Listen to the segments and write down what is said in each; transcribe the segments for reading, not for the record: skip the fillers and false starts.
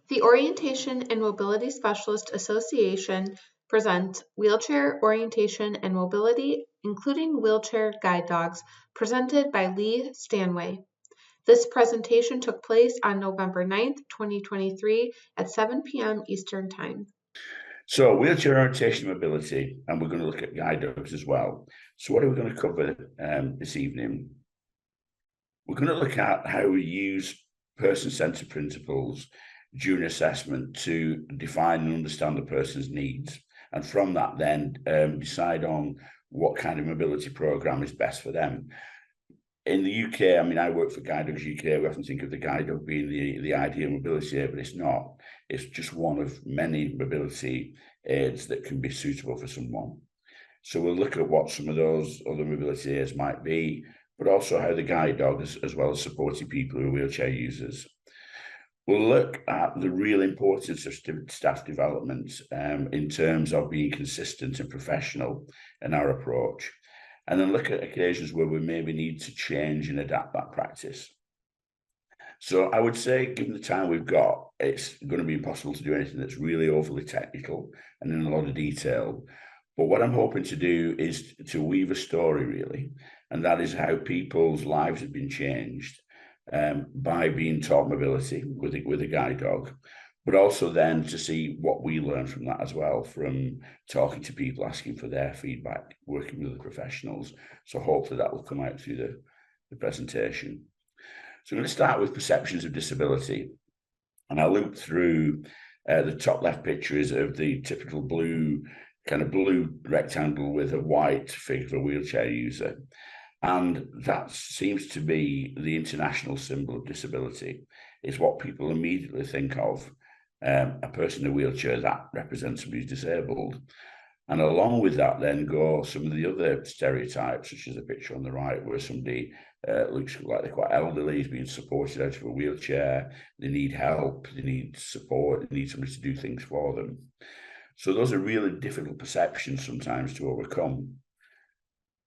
The Orientation and Mobility Specialist Association presents Wheelchair Orientation and Mobility, including Wheelchair Guide Dogs, presented by Lee Stanway. This presentation took place on November 9th, 2023 at 7 p.m. Eastern Time. So wheelchair orientation and mobility, and we're going to look at guide dogs as well. So what are we going to cover this evening? We're going to look at how we use person-centered principles during assessment to define and understand the person's needs, and from that then decide on what kind of mobility program is best for them. In the UK, I mean, I work for Guide Dogs UK. We often think of the guide dog being the ideal mobility aid, but it's not. It's just one of many mobility aids that can be suitable for someone. So we'll look at what some of those other mobility aids might be, but also how the guide dog, as well as supporting people who are wheelchair users. We'll look at the real importance of staff development in terms of being consistent and professional in our approach, and then look at occasions where we maybe need to change and adapt that practice. So I would say, given the time we've got, it's going to be impossible to do anything that's really overly technical and in a lot of detail. But what I'm hoping to do is to weave a story, really, and that is how people's lives have been changed by being taught mobility with a guide dog, but also then to see what we learn from that as well, from talking to people, asking for their feedback, working with the professionals. So hopefully that will come out through the presentation. So I'm going to start with perceptions of disability, and I'll loop through the top left pictures of the typical blue rectangle with a white figure for a wheelchair user. And that seems to be the international symbol of disability. It's what people immediately think of. A person in a wheelchair, that represents somebody who's disabled. And along with that then go some of the other stereotypes, such as the picture on the right, where somebody looks like they're quite elderly, is being supported out of a wheelchair, they need help, they need support, they need somebody to do things for them. So those are really difficult perceptions sometimes to overcome.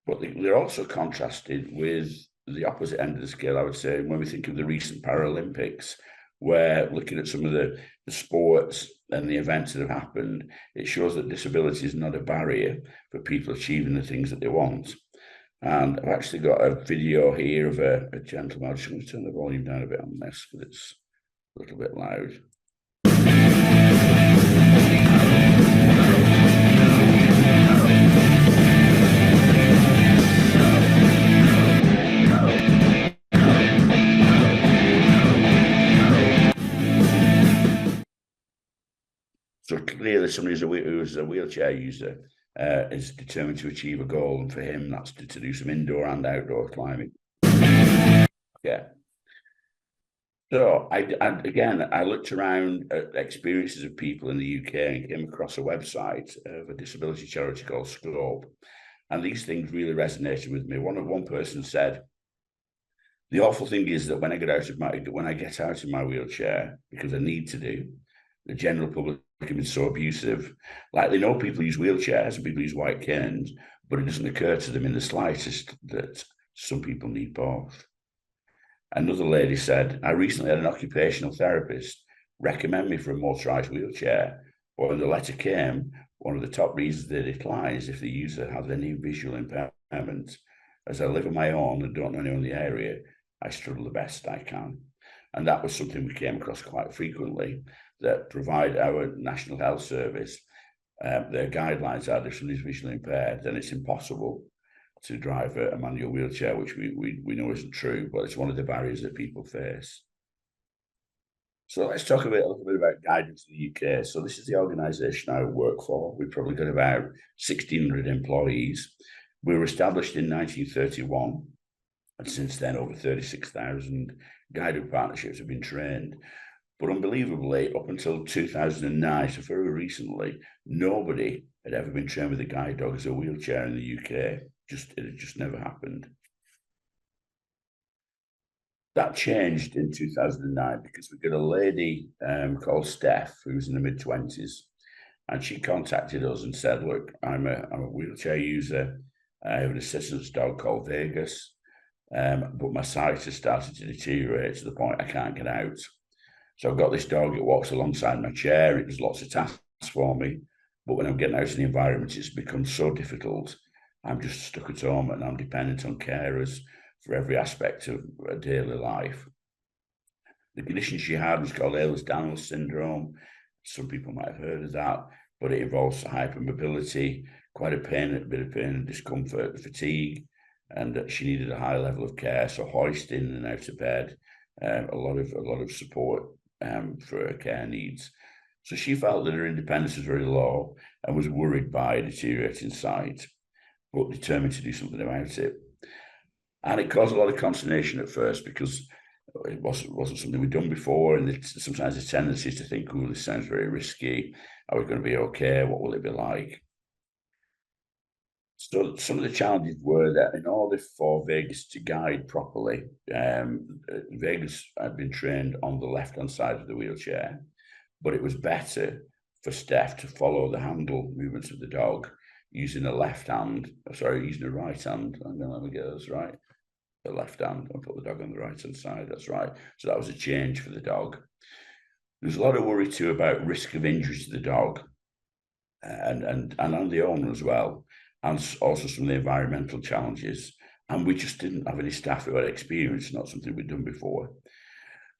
But they're also contrasted with the opposite end of the scale, I would say, when we think of the recent Paralympics, where looking at some of the sports and the events that have happened, it shows that disability is not a barrier for people achieving the things that they want. And I've actually got a video here of a gentleman. I'm just going to turn the volume down a bit on this because it's a little bit loud. So clearly somebody who's a wheelchair user is determined to achieve a goal, and for him that's to do some indoor and outdoor climbing. Yeah. So I looked around at experiences of people in the UK and came across a website of a disability charity called Scope, and these things really resonated with me. One person said, "The awful thing is that when I get out of my wheelchair, because I need to do, the general public can be so abusive. Like, they know people use wheelchairs and people use white canes, but it doesn't occur to them in the slightest that some people need both." Another lady said, "I recently had an occupational therapist recommend me for a motorized wheelchair, but when the letter came, one of the top reasons they decline is if the user has any visual impairment. As I live on my own and don't know anyone in the area, I struggle the best I can." And that was something we came across quite frequently, that provide our National Health Service, their guidelines are if somebody's visually impaired, then it's impossible to drive a manual wheelchair, which we know isn't true, but it's one of the barriers that people face. So let's talk a little bit about Guide Dogs in the UK. So this is the organisation I work for. We've probably got about 1,600 employees. We were established in 1931, and since then over 36,000 guide dog partnerships have been trained. But unbelievably, up until 2009, so very recently, nobody had ever been trained with a guide dog as a wheelchair in the UK. It had just never happened. That changed in 2009 because we got a lady called Steph, who was in the mid-20s, and she contacted us and said, "Look, I'm a wheelchair user. I have an assistance dog called Vegas, but my sight has started to deteriorate to the point I can't get out. So I've got this dog, it walks alongside my chair, it does lots of tasks for me. But when I'm getting out in the environment, it's become so difficult. I'm just stuck at home and I'm dependent on carers for every aspect of a daily life. The condition she had was called Ehlers-Danlos syndrome. Some people might have heard of that, but it involves hypermobility, quite a bit of pain and discomfort, fatigue, and she needed a high level of care. So hoisting in and out of bed, a lot of support for her care needs. So she felt that her independence was very low and was worried by a deteriorating sight, but determined to do something about it. And it caused a lot of consternation at first because it wasn't something we'd done before, and sometimes the tendency is to think, "Oh, this sounds very risky. Are we going to be okay? What will it be like?" So some of the challenges were that in order for Vegas to guide properly, Vegas had been trained on the left-hand side of the wheelchair, but it was better for Steph to follow the handle movements of the dog using the right hand. Let me get this right. The left hand and put the dog on the right hand side. That's right. So that was a change for the dog. There's a lot of worry too about risk of injury to the dog and on the owner as well, and also some of the environmental challenges. And we just didn't have any staff who had experience, not something we'd done before.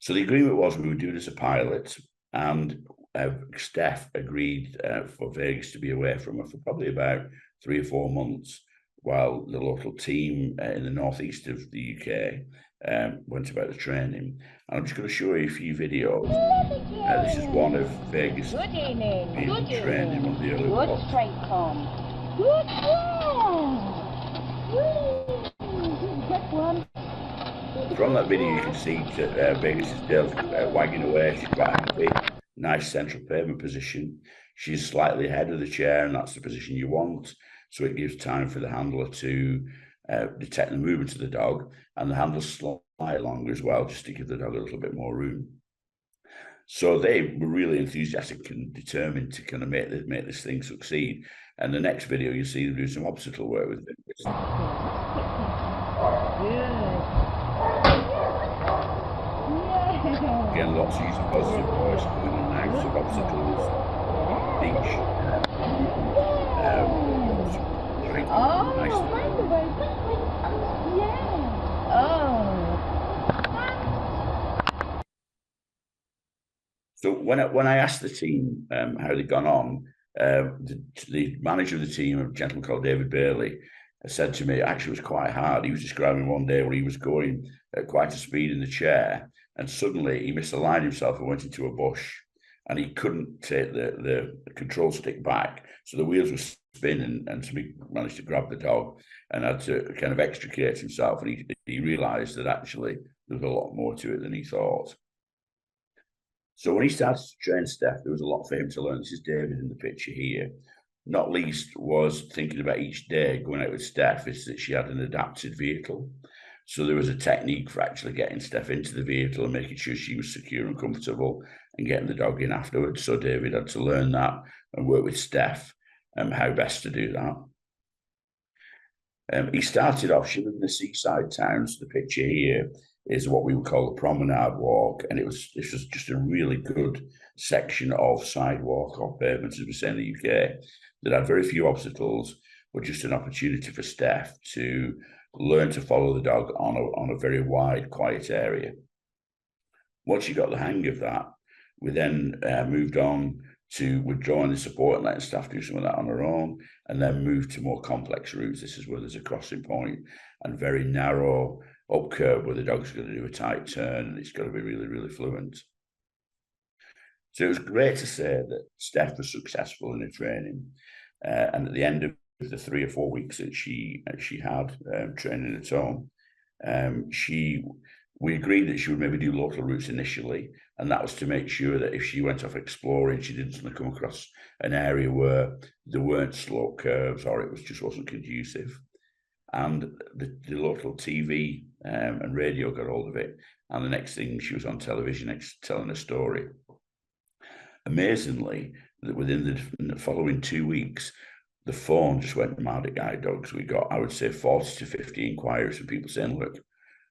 So the agreement was we would do it as a pilot, and Steph agreed for Vegas to be away from her for probably about 3 or 4 months, while the local team in the northeast of the UK went about the training. And I'm just going to show you a few videos. This is one of Vegas being training on the early walk. Good straight form. Good Good one. From that video, you can see that Vegas' tail's wagging away. She's quite happy. Nice central pavement position. She's slightly ahead of the chair, and that's the position you want. So it gives time for the handler to detect the movement of the dog, and the handle slightly longer as well, just to give the dog a little bit more room. So they were really enthusiastic and determined to kind of make this thing succeed. And the next video, you see them do some obstacle work with it. Good. Again, lots of use of positive voice coming in and out of obstacles. Each. Oh, nice. Yeah. Oh. So when I asked the team how they'd gone on, the manager of the team, a gentleman called David Bailey, said to me, actually, it was quite hard. He was describing one day where he was going at quite a speed in the chair, and suddenly he misaligned himself and went into a bush, and he couldn't take the control stick back. So the wheels were spinning, and somebody managed to grab the dog and had to kind of extricate himself. And he realized that actually there was a lot more to it than he thought. So when he started to train Steph, there was a lot for him to learn. This is David in the picture here. Not least was thinking about each day going out with Steph is that she had an adapted vehicle. So there was a technique for actually getting Steph into the vehicle and making sure she was secure and comfortable and getting the dog in afterwards. So David had to learn that and work with Steph how best to do that. He started off, she lived in the seaside towns. The picture here is what we would call a promenade walk, and this was just a really good section of sidewalk or pavement, as we say in the UK, that had very few obstacles, but just an opportunity for Steph to learn to follow the dog on a very wide, quiet area. Once she got the hang of that, we then moved on to withdrawing the support and letting staff do some of that on her own, and then moved to more complex routes. This is where there's a crossing point and very narrow up curve where the dog's going to do a tight turn, and it's got to be really, really fluent. So it was great to say that Steph was successful in her training, and at the end of the 3 or 4 weeks that she had training at home, we agreed that she would maybe do local routes initially, and that was to make sure that if she went off exploring, she didn't suddenly come across an area where there weren't slope curves or it just wasn't conducive. And the local TV and radio got hold of it, and the next thing she was on television telling a story. Amazingly, that within the following 2 weeks, the phone just went mad at guide dogs. We got, I would say, 40 to 50 inquiries from people saying, "Look,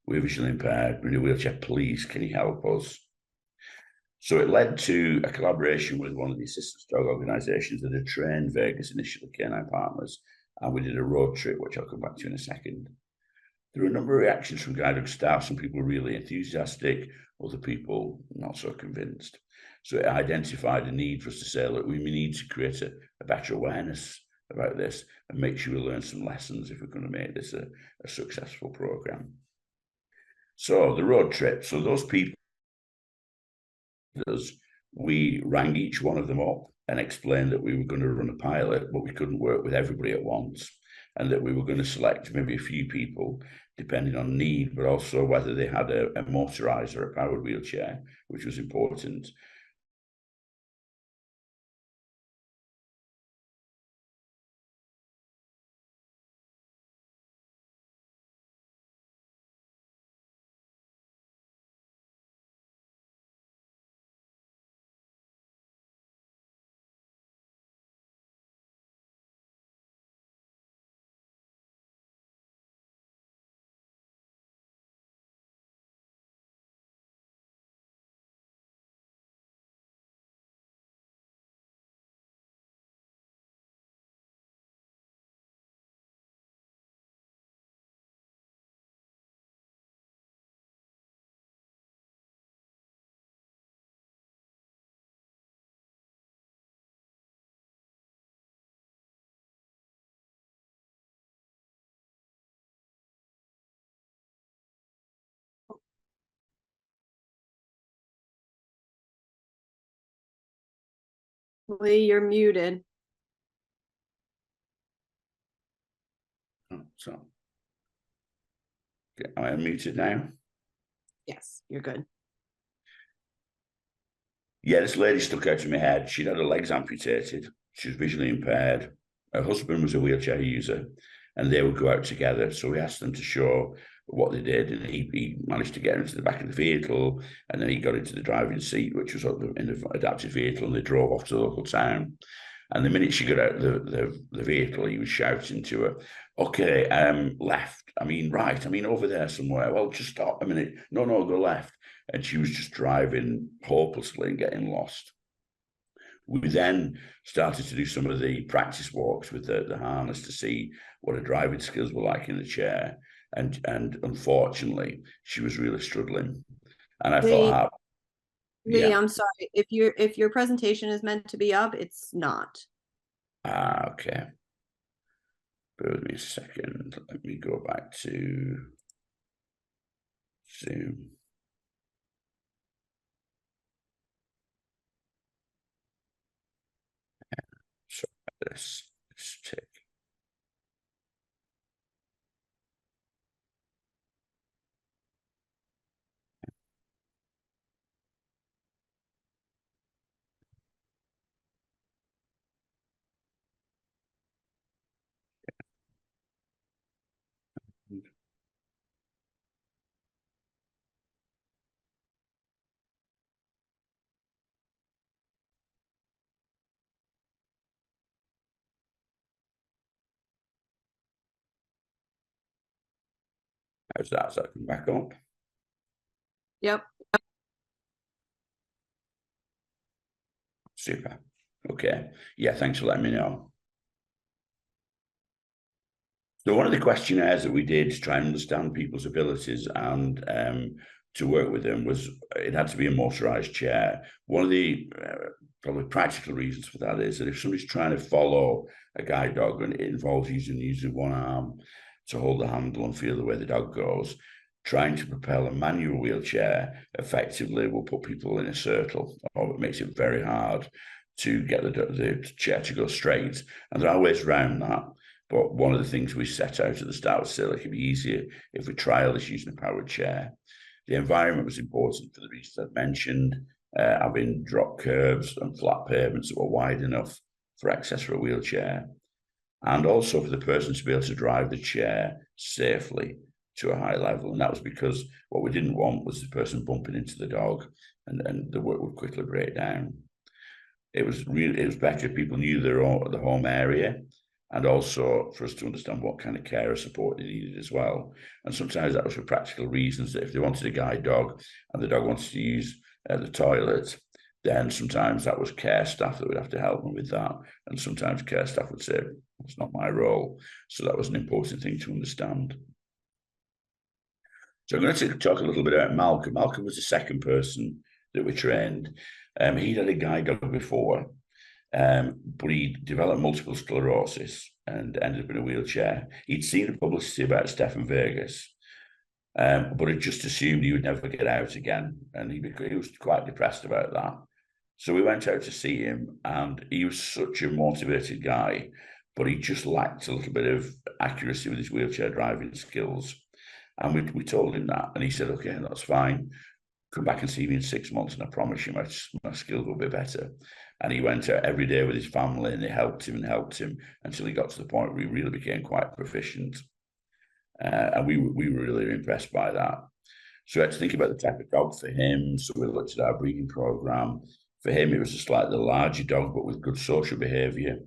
we're visually impaired, we're in a wheelchair, please, can you help us?" So it led to a collaboration with one of the assistance dog organisations that had trained Vegas, initially Canine Partners, and we did a road trip, which I'll come back to in a second. There were a number of reactions from guide dog staff. Some people really enthusiastic, other people not so convinced. So it identified a need for us to say, look, we need to create a better awareness about this and make sure we learn some lessons if we're going to make this a successful program. So the road trip, so those people, we rang each one of them up and explained that we were going to run a pilot, but we couldn't work with everybody at once, and that we were going to select maybe a few people depending on need, but also whether they had a motorized or a powered wheelchair, which was important. Lee, you're muted. So, okay, am I unmuted now? Yes, you're good. Yeah, this lady stuck out of my head. She'd had her legs amputated. She was visually impaired. Her husband was a wheelchair user, and they would go out together. So we asked them to show what they did, and he managed to get into the back of the vehicle, and then he got into the driving seat, which was in an adapted vehicle, and they drove off to the local town. And the minute she got out the vehicle, he was shouting to her, "Okay, left. I mean, right. I mean, over there somewhere. Well, just stop a minute. No, go left." And she was just driving hopelessly and getting lost. We then started to do some of the practice walks with the harness to see what her driving skills were like in the chair. And unfortunately, she was really struggling. And I thought, Lee, I'm sorry. If your presentation is meant to be up, it's not. Okay. Bear with me a second. Let me go back to Zoom. Sorry about this. Let's check. How's that? Is that come back up? Yep. Super. Okay. Yeah, thanks for letting me know. So one of the questionnaires that we did to try and understand people's abilities and to work with them was it had to be a motorized chair. One of the probably practical reasons for that is that if somebody's trying to follow a guide dog and it involves using one arm to hold the handle and feel the way the dog goes, trying to propel a manual wheelchair effectively will put people in a circle, or it makes it very hard to get the chair to go straight. And there are ways around that. But one of the things we set out at the start was still it could be easier if we trial this using a powered chair. The environment was important for the reasons I've mentioned, having drop curbs and flat pavements that were wide enough for access for a wheelchair, and also for the person to be able to drive the chair safely to a high level. And that was because what we didn't want was the person bumping into the dog and the work would quickly break down. It was better if people knew the home area, and also for us to understand what kind of care or support they needed as well. And sometimes that was for practical reasons, that if they wanted a guide dog and the dog wanted to use the toilet, then sometimes that was care staff that would have to help them with that. And sometimes care staff would say, it's not my role. So that was an important thing to understand. So I'm going to talk a little bit about Malcolm. Malcolm was the second person that we trained. He'd had a guide dog before, but he developed multiple sclerosis and ended up in a wheelchair. He'd seen the publicity about Stefan Vegas, but had just assumed he would never get out again. And he was quite depressed about that. So we went out to see him, and he was such a motivated guy, but he just lacked a little bit of accuracy with his wheelchair driving skills. And we told him that, and he said, okay, that's fine. Come back and see me in 6 months, and I promise you my skills will be better. And he went out every day with his family, and they helped him until he got to the point where he really became quite proficient. And we were really impressed by that. So we had to think about the type of dog for him. So we looked at our breeding program. For him, it was a slightly larger dog, but with good social behavior.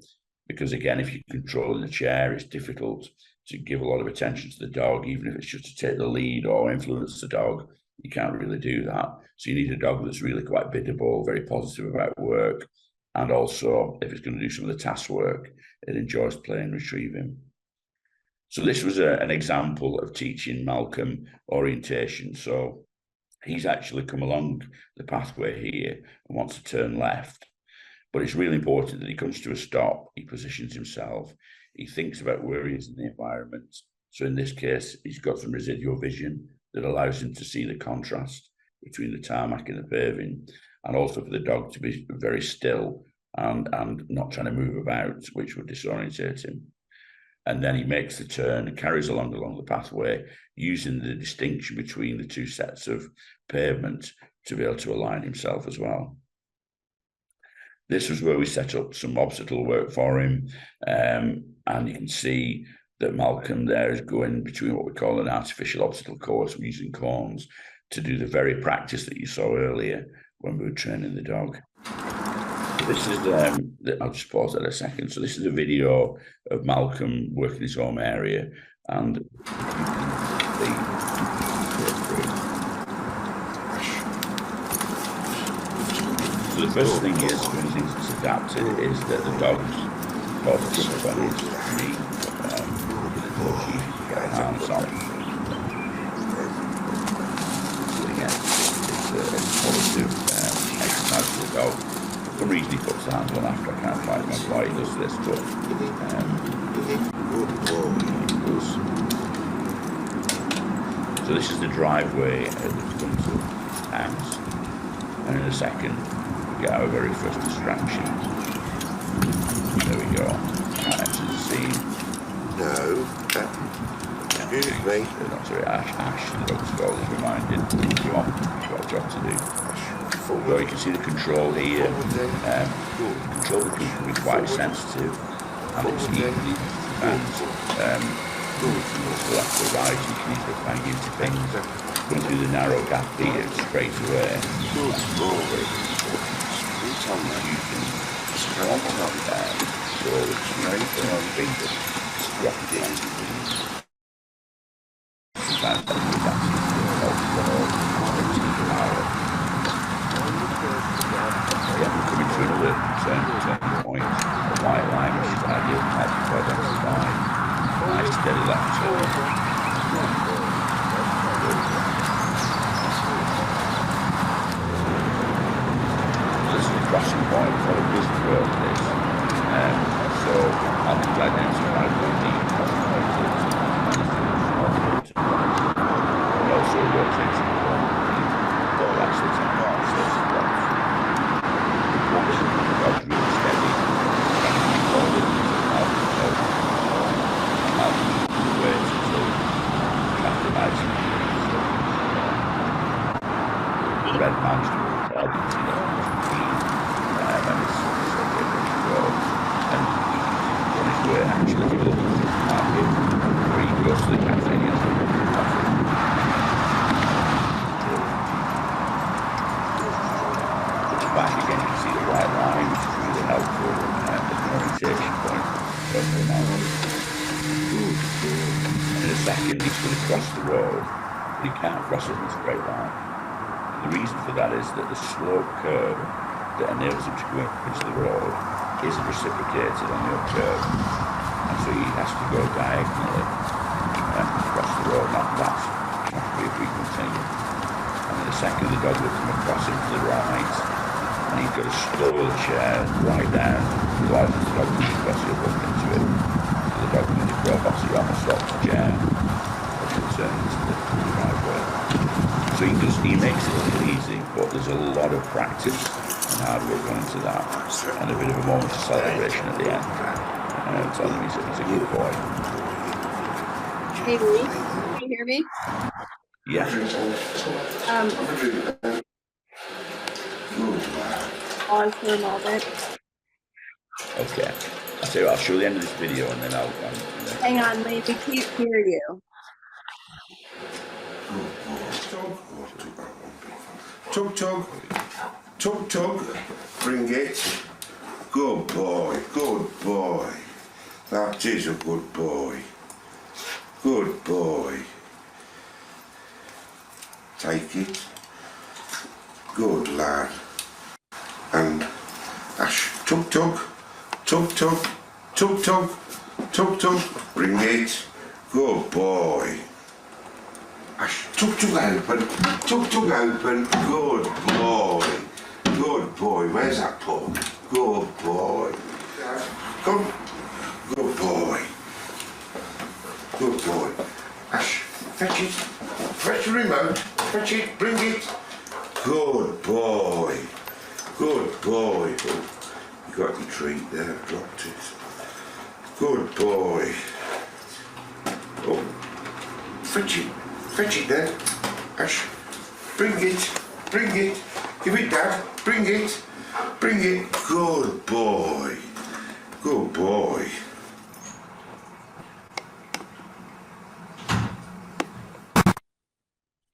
Because again, if you're controlling the chair, it's difficult to give a lot of attention to the dog, even if it's just to take the lead or influence the dog. You can't really do that. So you need a dog that's really quite biddable, very positive about work. And also, if it's going to do some of the task work, it enjoys playing retrieving. So this was an example of teaching Malcolm orientation. So he's actually come along the pathway here and wants to turn left. But it's really important that he comes to a stop, he positions himself, he thinks about where he is in the environment. So in this case, he's got some residual vision that allows him to see the contrast between the tarmac and the paving, and also for the dog to be very still and not trying to move about, which would disorientate him. And then he makes the turn and carries along the pathway, using the distinction between the two sets of pavement to be able to align himself as well. This was where we set up some obstacle work for him, and you can see that Malcolm there is going between what we call an artificial obstacle course. We're using cones to do the very practice that you saw earlier when we were training the dog. This is, I'll just pause that a second. So this is a video of Malcolm working his home area, and you can so the first thing is, when it's adapted, is that the dog's got a grip on his knee, hands on. So again, it's a positive exercise for the dog. For some reason he puts the hands on after. I can't quite remember why he does this, but so this is the driveway at the front of the house, and in a second we get our very first distraction. There we go. That enters the scene. No, excuse me. Not sorry, Ash, the dog's called, is reminded. You've got a job to do. So you can see the control here. The control can be quite sensitive, and it's easy. And to the left or right, you can easily bang into things. Going through the narrow gap here straight away. Sometimes we're coming to another turning point, a white line, which is ideal type to identify. Nice steady left turn. This is the crossing point for a business world, this. So I'll be identify where the crossing point is. And also rotates the ball axis and axis. Dog's really steady, trying to keep holding the weight until after nice. The red man's target to the and it's okay to go. And on his way, actually, if you look at the market, where he goes to the cafe and gets coffee. Back again, you can see the white line, which is really helpful as an orientation point. And in a second, he's going to cross the road, but he can't cross it in a straight line. The reason for that is that the slope curve that enables him to go into the road isn't reciprocated on the curve, and so he has to go diagonally across the road. Now that's not to be a frequent thing. And then the second the dog will come across him to the right, and he's got to slow the chair right down, otherwise the dog will press it up into it. So the dog will go off, so you almost stop the chair as it turns into the driveway. So he makes it a little easy, but there's a lot of practice and hard work going into that, and a bit of a moment of celebration at the end. Tell him he's a good boy. Hey, Lee, can you hear me? Yeah. Pause for a moment. Okay. I'll tell you what, I'll show the end of this video and then I'll Hang on, Lee, we can't hear you. Tug, tug, tug, tug, bring it. Good boy, good boy. That is a good boy. Good boy. Take it. Good lad. And Ash, tug, tug, tug, tug, tug, tug, tug, tug, bring it. Good boy. Ash, tug, tug, open, tug, tug, open. Good boy. Good boy. Where's that pup? Good boy. Come. Good boy. Good boy. Ash, fetch it. Fetch the remote. Fetch it. Bring it. Good boy. Good boy. Oh, you got your treat there. Dropped it. Good boy. Oh, fetch it. Fetch it then. Ash, bring it. Bring it. Give it, Dad. Bring it. Bring it. Good boy. Good boy.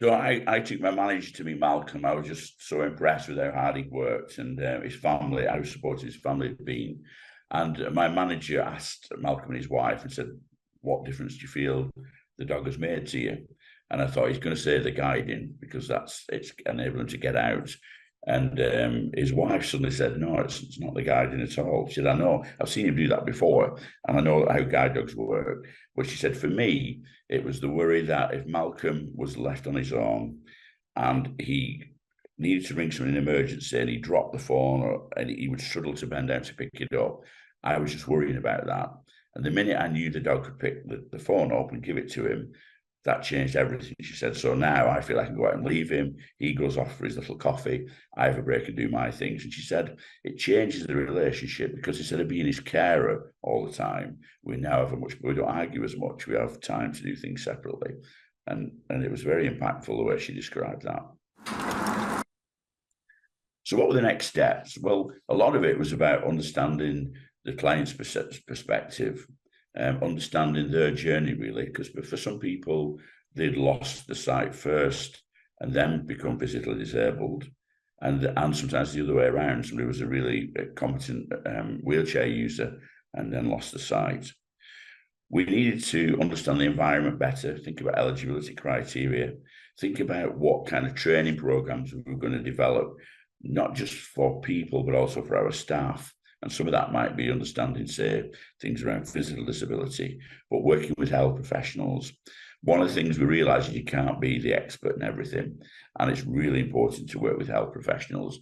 So I took my manager to meet Malcolm. I was just so impressed with how hard he worked and his family, how supportive his family had been. And my manager asked Malcolm and his wife and said, what difference do you feel the dog has made to you? And I thought he's going to say the guiding, because it's enabling him to get out. And his wife suddenly said, no, it's not the guiding at all. She said, I know, I've seen him do that before, and I know how guide dogs work. But she said, for me, it was the worry that if Malcolm was left on his own and he needed to ring someone in emergency and he dropped the phone and he would struggle to bend down to pick it up, I was just worrying about that. And the minute I knew the dog could pick the phone up and give it to him, that changed everything. She said, so now I feel I can go out and leave him. He goes off for his little coffee. I have a break and do my things. And she said, it changes the relationship, because instead of being his carer all the time, we now have we don't argue as much. We have time to do things separately. And it was very impactful the way she described that. So what were the next steps? Well, a lot of it was about understanding the client's perspective, understanding their journey, really, because for some people, they'd lost the sight first and then become physically disabled, and sometimes the other way around. Somebody was a really competent wheelchair user and then lost the sight. We needed to understand the environment better, think about eligibility criteria, think about what kind of training programs we were going to develop, not just for people, but also for our staff. And some of that might be understanding, say, things around physical disability, but working with health professionals. One of the things we realised is you can't be the expert in everything, and it's really important to work with health professionals.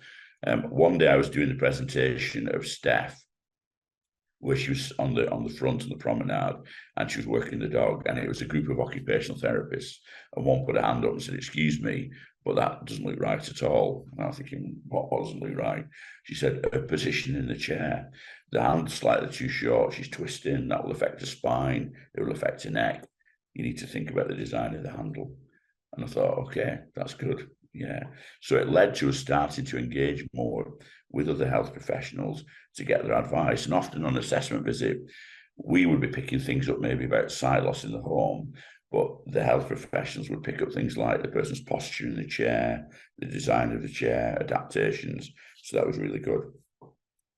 One day I was doing the presentation of Steph, where she was on the front of the promenade, and she was working the dog, and it was a group of occupational therapists, and one put a hand up and said, excuse me, but that doesn't look right at all. And I was thinking, what doesn't look right? She said, her position in the chair, the hand's slightly too short, she's twisting, that will affect her spine, it will affect her neck. You need to think about the design of the handle. And I thought, okay, that's good. Yeah. So it led to us starting to engage more with other health professionals to get their advice. And often on assessment visit, we would be picking things up maybe about sight loss in the home, but the health professionals would pick up things like the person's posture in the chair, the design of the chair, adaptations. So that was really good.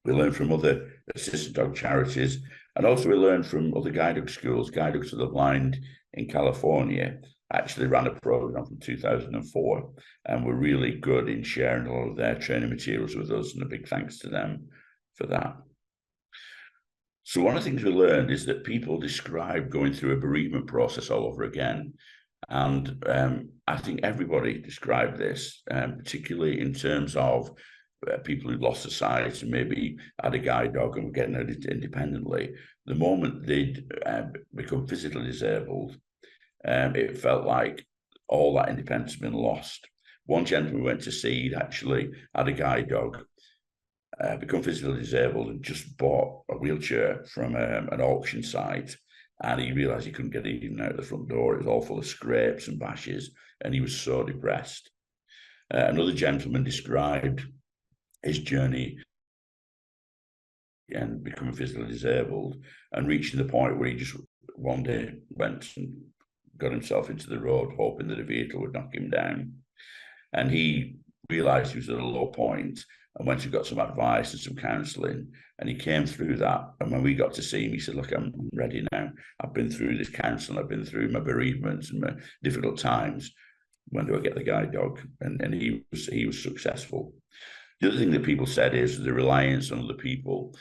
We learned from other assistant dog charities, and also we learned from other guide dog schools, Guide Dogs for the Blind in California. actually ran a program from 2004 and were really good in sharing a lot of their training materials with us, and a big thanks to them for that. So one of the things we learned is that people describe going through a bereavement process all over again. And I think everybody described this, particularly in terms of people who lost their sight and maybe had a guide dog and were getting it independently. The moment they'd become physically disabled, it felt like all that independence had been lost. One gentleman we went to see, he'd actually had a guide dog, become physically disabled, and just bought a wheelchair from an auction site, and he realised he couldn't get it even out the front door. It was all full of scrapes and bashes, and he was so depressed. Another gentleman described his journey and becoming physically disabled and reaching the point where he just one day went and got himself into the road, hoping that a vehicle would knock him down. And he realised he was at a low point and went and got some advice and some counselling, and he came through that. And when we got to see him, he said, look, I'm ready now. I've been through this counselling, I've been through my bereavements and my difficult times. When do I get the guide dog? And he was successful. The other thing that people said is the reliance on other people.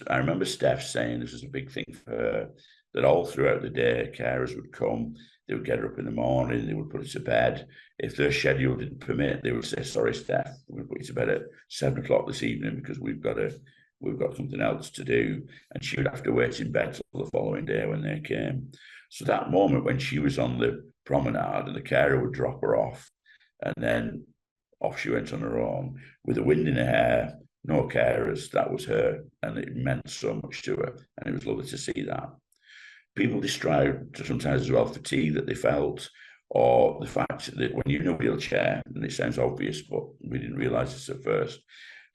I remember Steph saying this was a big thing for her, that all throughout the day, carers would come, they would get her up in the morning, they would put her to bed. If their schedule didn't permit, they would say, sorry, Steph, we're going to put you to bed at 7 o'clock this evening because we've got something else to do. And she would have to wait in bed till the following day when they came. So that moment when she was on the promenade and the carer would drop her off, and then off she went on her own with the wind in her hair, no carers, that was her, and it meant so much to her, and it was lovely to see that. People described sometimes as well fatigue that they felt, or the fact that when you're in a wheelchair, and it sounds obvious, but we didn't realise this at first,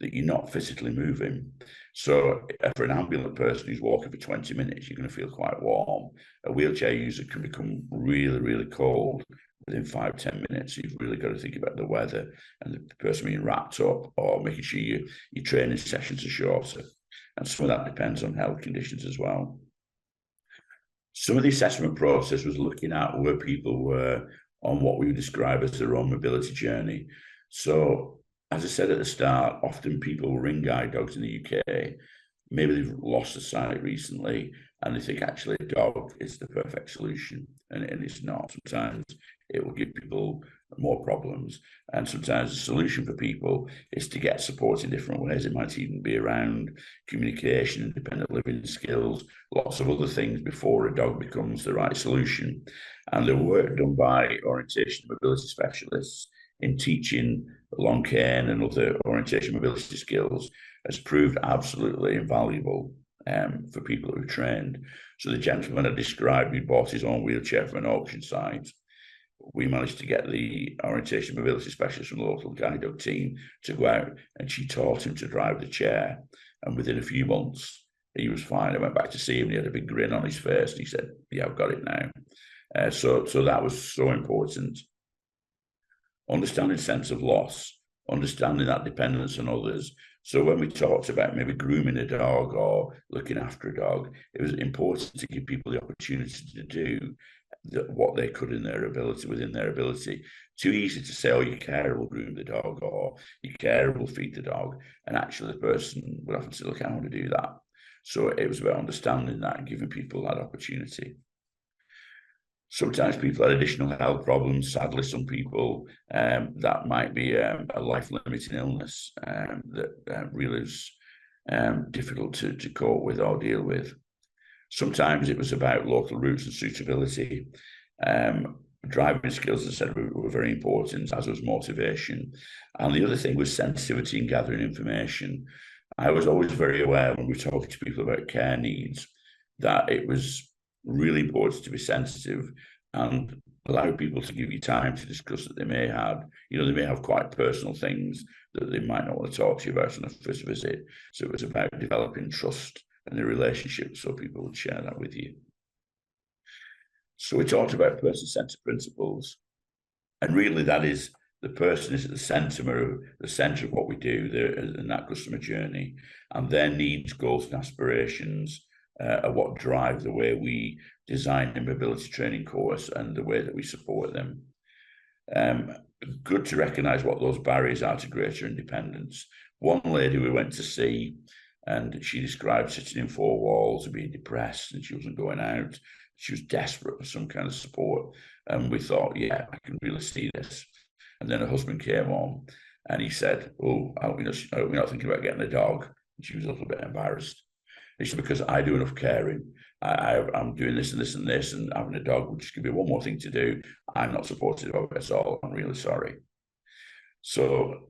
that you're not physically moving. So for an ambulant person who's walking for 20 minutes, you're going to feel quite warm. A wheelchair user can become really, really cold within 5-10 minutes. You've really got to think about the weather and the person being wrapped up, or making sure your training sessions are shorter. And some of that depends on health conditions as well. Some of the assessment process was looking at where people were on what we would describe as their own mobility journey. So, as I said at the start, often people ring guide dogs in the UK. Maybe they've lost a sight recently and they think actually a dog is the perfect solution, and it's not. Sometimes it will give people more problems, and sometimes the solution for people is to get support in different ways. It might even be around communication, independent living skills, lots of other things before a dog becomes the right solution. And the work done by orientation and mobility specialists in teaching long cane and other orientation mobility skills has proved absolutely invaluable for people who are trained. So the gentleman I described, who bought his own wheelchair from an auction site, we managed to get the orientation mobility specialist from the local guide dog team to go out, and she taught him to drive the chair. And within a few months, he was fine. I went back to see him, and he had a big grin on his face, and he said, yeah, I've got it now. So that was so important. Understanding sense of loss, understanding that dependence on others. So when we talked about maybe grooming a dog or looking after a dog, it was important to give people the opportunity to do what they could within their ability. Too easy to say, oh, your carer will groom the dog or your carer will feed the dog. And actually the person would have to say, look, I want to do that. So it was about understanding that and giving people that opportunity. Sometimes people had additional health problems. Sadly, some people, that might be a life-limiting illness that really is difficult to cope with or deal with. Sometimes it was about local routes and suitability. Driving skills, as I said, were very important, as was motivation. And the other thing was sensitivity in gathering information. I was always very aware when we were talking to people about care needs that it was really important to be sensitive and allow people to give you time to discuss that they may have. They may have quite personal things that they might not want to talk to you about on a first visit. So it was about developing trust and the relationship so people would share that with you. So we talked about person-centered principles, and really that is the person is at the center of what we do in that customer journey, and their needs, goals and aspirations are what drive the way we design the mobility training course and the way that we support them. Good to recognise what those barriers are to greater independence. One lady we went to see, and she described sitting in four walls and being depressed, and she wasn't going out. She was desperate for some kind of support. And we thought, yeah, I can really see this. And then her husband came on and he said, oh, I hope you're not thinking about getting a dog. And she was a little bit embarrassed. He said, because I do enough caring. I'm doing this and this and this, and having a dog would just give me one more thing to do. I'm not supportive of it at all. I'm really sorry. So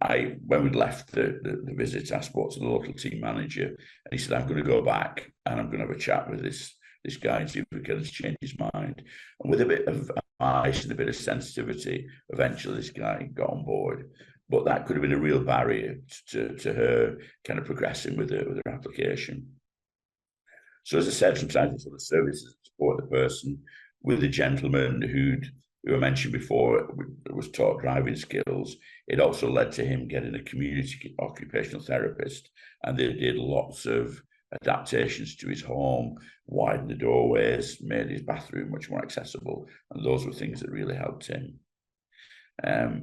when we left the visit, I spoke to the local team manager, and he said, I'm going to go back and I'm going to have a chat with this guy and see if we can change his mind. And with a bit of advice and a bit of sensitivity, eventually this guy got on board. But that could have been a real barrier to her kind of progressing with her application. So as I said, sometimes it's the services to support the person. With the gentleman who I mentioned before was taught driving skills, it also led to him getting a community occupational therapist, and they did lots of adaptations to his home, widened the doorways, made his bathroom much more accessible, and those were things that really helped him.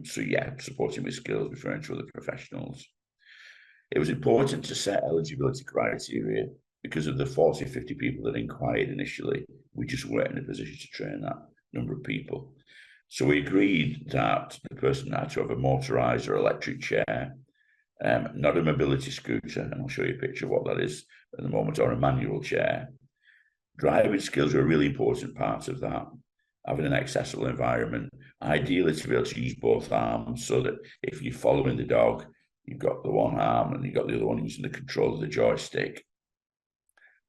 So yeah, supporting with skills, referring to other professionals. It was important to set eligibility criteria because of the 40, 50 people that inquired initially. We just weren't in a position to train that number of people. So we agreed that the person had to have a motorised or electric chair, not a mobility scooter, and I'll show you a picture of what that is at the moment, or a manual chair. Driving skills are a really important part of that, having an accessible environment, ideally to be able to use both arms so that if you're following the dog, you've got the one arm and you've got the other one using the control of the joystick.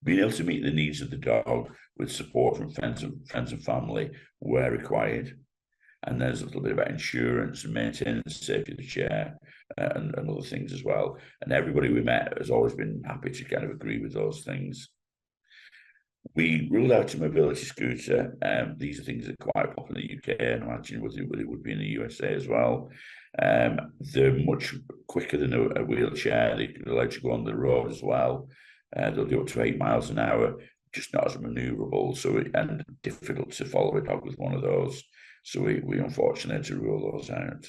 Being able to meet the needs of the dog with support from friends and family where required. And there's a little bit about insurance and maintaining the safety of the chair and other things as well. And everybody we met has always been happy to kind of agree with those things. We ruled out a mobility scooter. These are things that are quite popular in the UK, and I imagine it would be in the USA as well. They're much quicker than a wheelchair. They're allowed to go on the road as well. They'll do up to 8 miles an hour, just not as manoeuvrable, and difficult to follow a dog with one of those. So we unfortunately had to rule those out.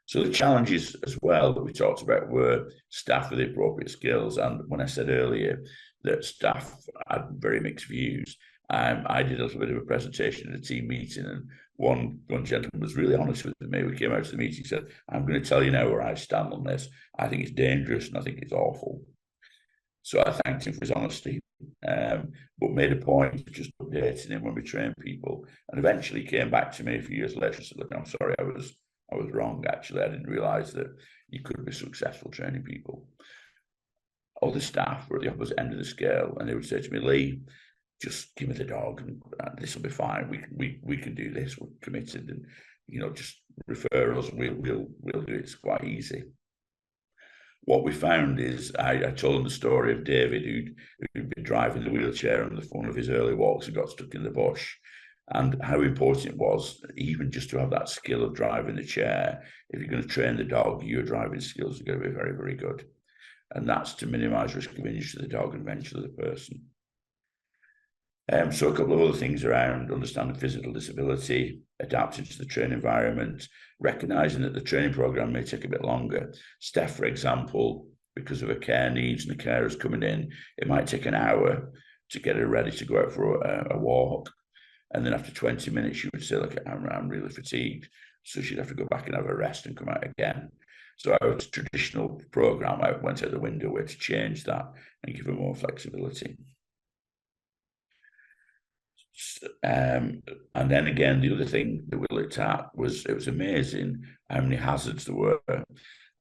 So the challenges as well that we talked about were staff with the appropriate skills. And when I said earlier that staff had very mixed views, I did a little bit of a presentation at a team meeting, and one gentleman was really honest with me. We came out of the meeting and said, I'm going to tell you now where I stand on this. I think it's dangerous and I think it's awful. So I thanked him for his honesty, but made a point of just updating him when we train people. And eventually came back to me a few years later and said, look, I'm sorry, I was wrong, actually. I didn't realise that you could be successful training people. Other staff were at the opposite end of the scale, and they would say to me, Lee, just give me the dog and this will be fine. We can do this, we're committed, and just refer us, we'll do it. It's quite easy. What we found is, I told them the story of David, who'd been driving the wheelchair on one of his early walks and got stuck in the bush, and how important it was even just to have that skill of driving the chair. If you're going to train the dog, your driving skills are going to be very, very good. And that's to minimise risk of injury to the dog and eventually the person. So a couple of other things around understanding physical disability, adapting to the training environment, recognising that the training programme may take a bit longer. Steph, for example, because of her care needs and the carers coming in, it might take an hour to get her ready to go out for a walk. And then after 20 minutes, she would say, look, I'm really fatigued. So she'd have to go back and have a rest and come out again. So our traditional programme went out the window where to change that and give her more flexibility. And then again, the other thing that we looked at was, it was amazing how many hazards there were.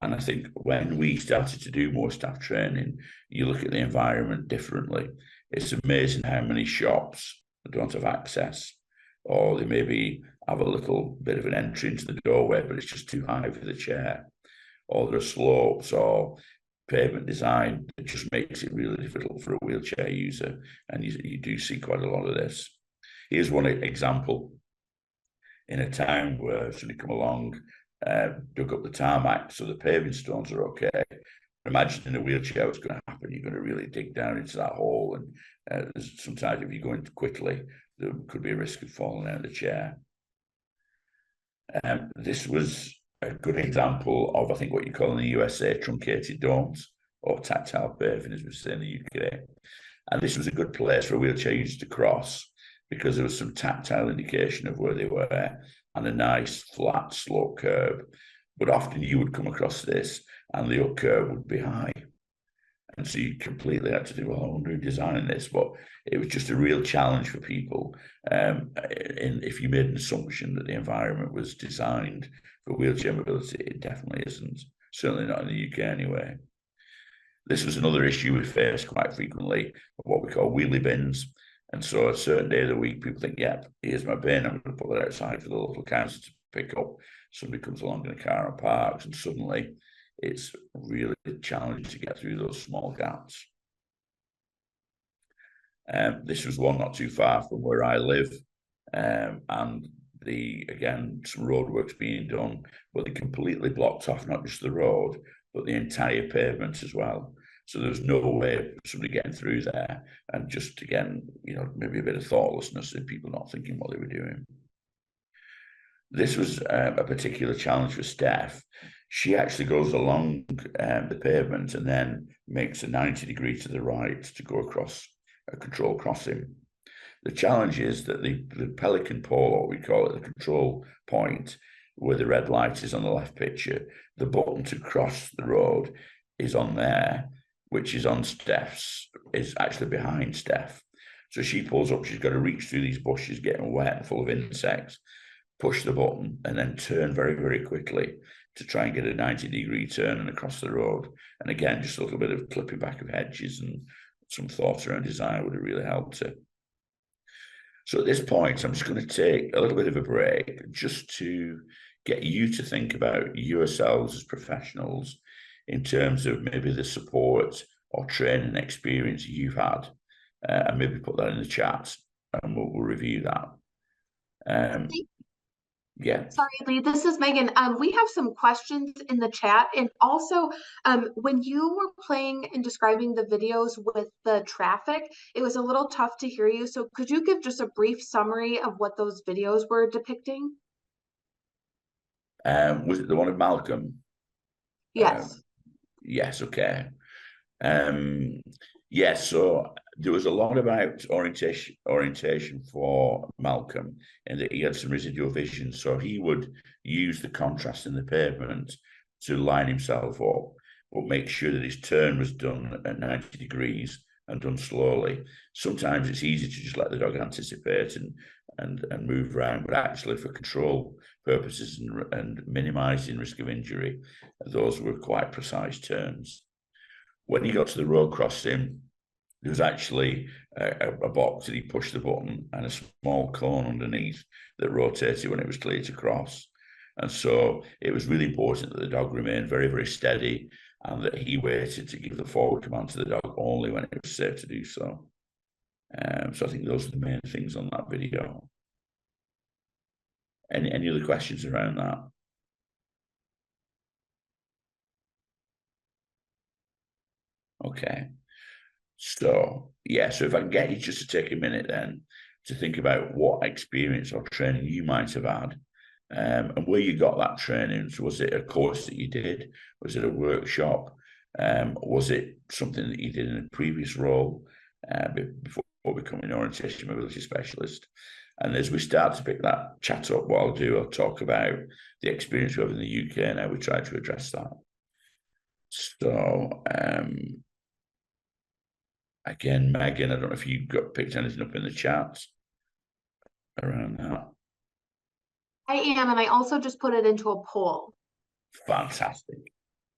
And I think when we started to do more staff training, you look at the environment differently. It's amazing how many shops don't have access, or they maybe have a little bit of an entry into the doorway, but it's just too high for the chair, or there are slopes or pavement design that just makes it really difficult for a wheelchair user. And you do see quite a lot of this. Here's one example in a town where somebody come along, dug up the tarmac so the paving stones are okay. Imagine in a wheelchair what's going to happen. You're going to really dig down into that hole. And sometimes if you go in quickly, there could be a risk of falling out of the chair. This was a good example of, I think, what you call in the USA truncated domes, or tactile paving, as we say in the UK. And this was a good place for a wheelchair user to cross, because there was some tactile indication of where they were, and a nice flat slope curb. But often you would come across this and the up curve would be high. And so you completely had to do, well, I wonder who designed this, but it was just a real challenge for people. If you made an assumption that the environment was designed for wheelchair mobility, it definitely isn't, certainly not in the UK anyway. This was another issue we faced quite frequently, what we call wheelie bins. And so a certain day of the week, people think, yeah, here's my bin, I'm going to put that outside for the local council to pick up. Somebody comes along in a car and parks, and suddenly it's really challenging to get through those small gaps. This was one not too far from where I live, and again, some roadworks being done, but they completely blocked off not just the road, but the entire pavement as well. So there was no way of somebody getting through there, and just again, maybe a bit of thoughtlessness and people not thinking what they were doing. This was a particular challenge for Steph. She actually goes along the pavement and then makes a 90-degree to the right to go across a control crossing. The challenge is that the pelican pole, or we call it the control point, where the red light is on the left picture, the button to cross the road is on there, which is on Steph's, is actually behind Steph. So she pulls up, she's got to reach through these bushes, getting wet and full of insects, push the button, and then turn very, very quickly to try and get a 90-degree turn and across the road. And again, just a little bit of clipping back of hedges and some thoughts around design would have really helped her. So at this point, I'm just going to take a little bit of a break just to get you to think about yourselves as professionals in terms of maybe the support or training experience you've had, and maybe put that in the chat and we'll review that. Yeah. Sorry, Lee, this is Megan. We have some questions in the chat. And also, when you were playing and describing the videos with the traffic, it was a little tough to hear you. So could you give just a brief summary of what those videos were depicting? Was it the one of Malcolm? Yes. Yes, okay. Yes, so there was a lot about orientation for Malcolm, and that he had some residual vision. So he would use the contrast in the pavement to line himself up, but make sure that his turn was done at 90 degrees and done slowly. Sometimes it's easy to just let the dog anticipate and move around, but actually for control purposes and minimizing risk of injury, those were quite precise turns. When he got to the road crossing, there was actually a box that he pushed the button and a small cone underneath that rotated when it was clear to cross. And so it was really important that the dog remained very, very steady, and that he waited to give the forward command to the dog only when it was safe to do so. So I think those are the main things on that video. Any other questions around that? Okay. So, yeah, so if I can get you just to take a minute then to think about what experience or training you might have had, and where you got that training. So was it a course that you did? Was it a workshop? Was it something that you did in a previous role before becoming an orientation mobility specialist? And as we start to pick that chat up, what I'll talk about the experience we have in the UK and how we try to address that. So, again, Megan, I don't know if you picked anything up in the chat around that. I am, and I also just put it into a poll. Fantastic.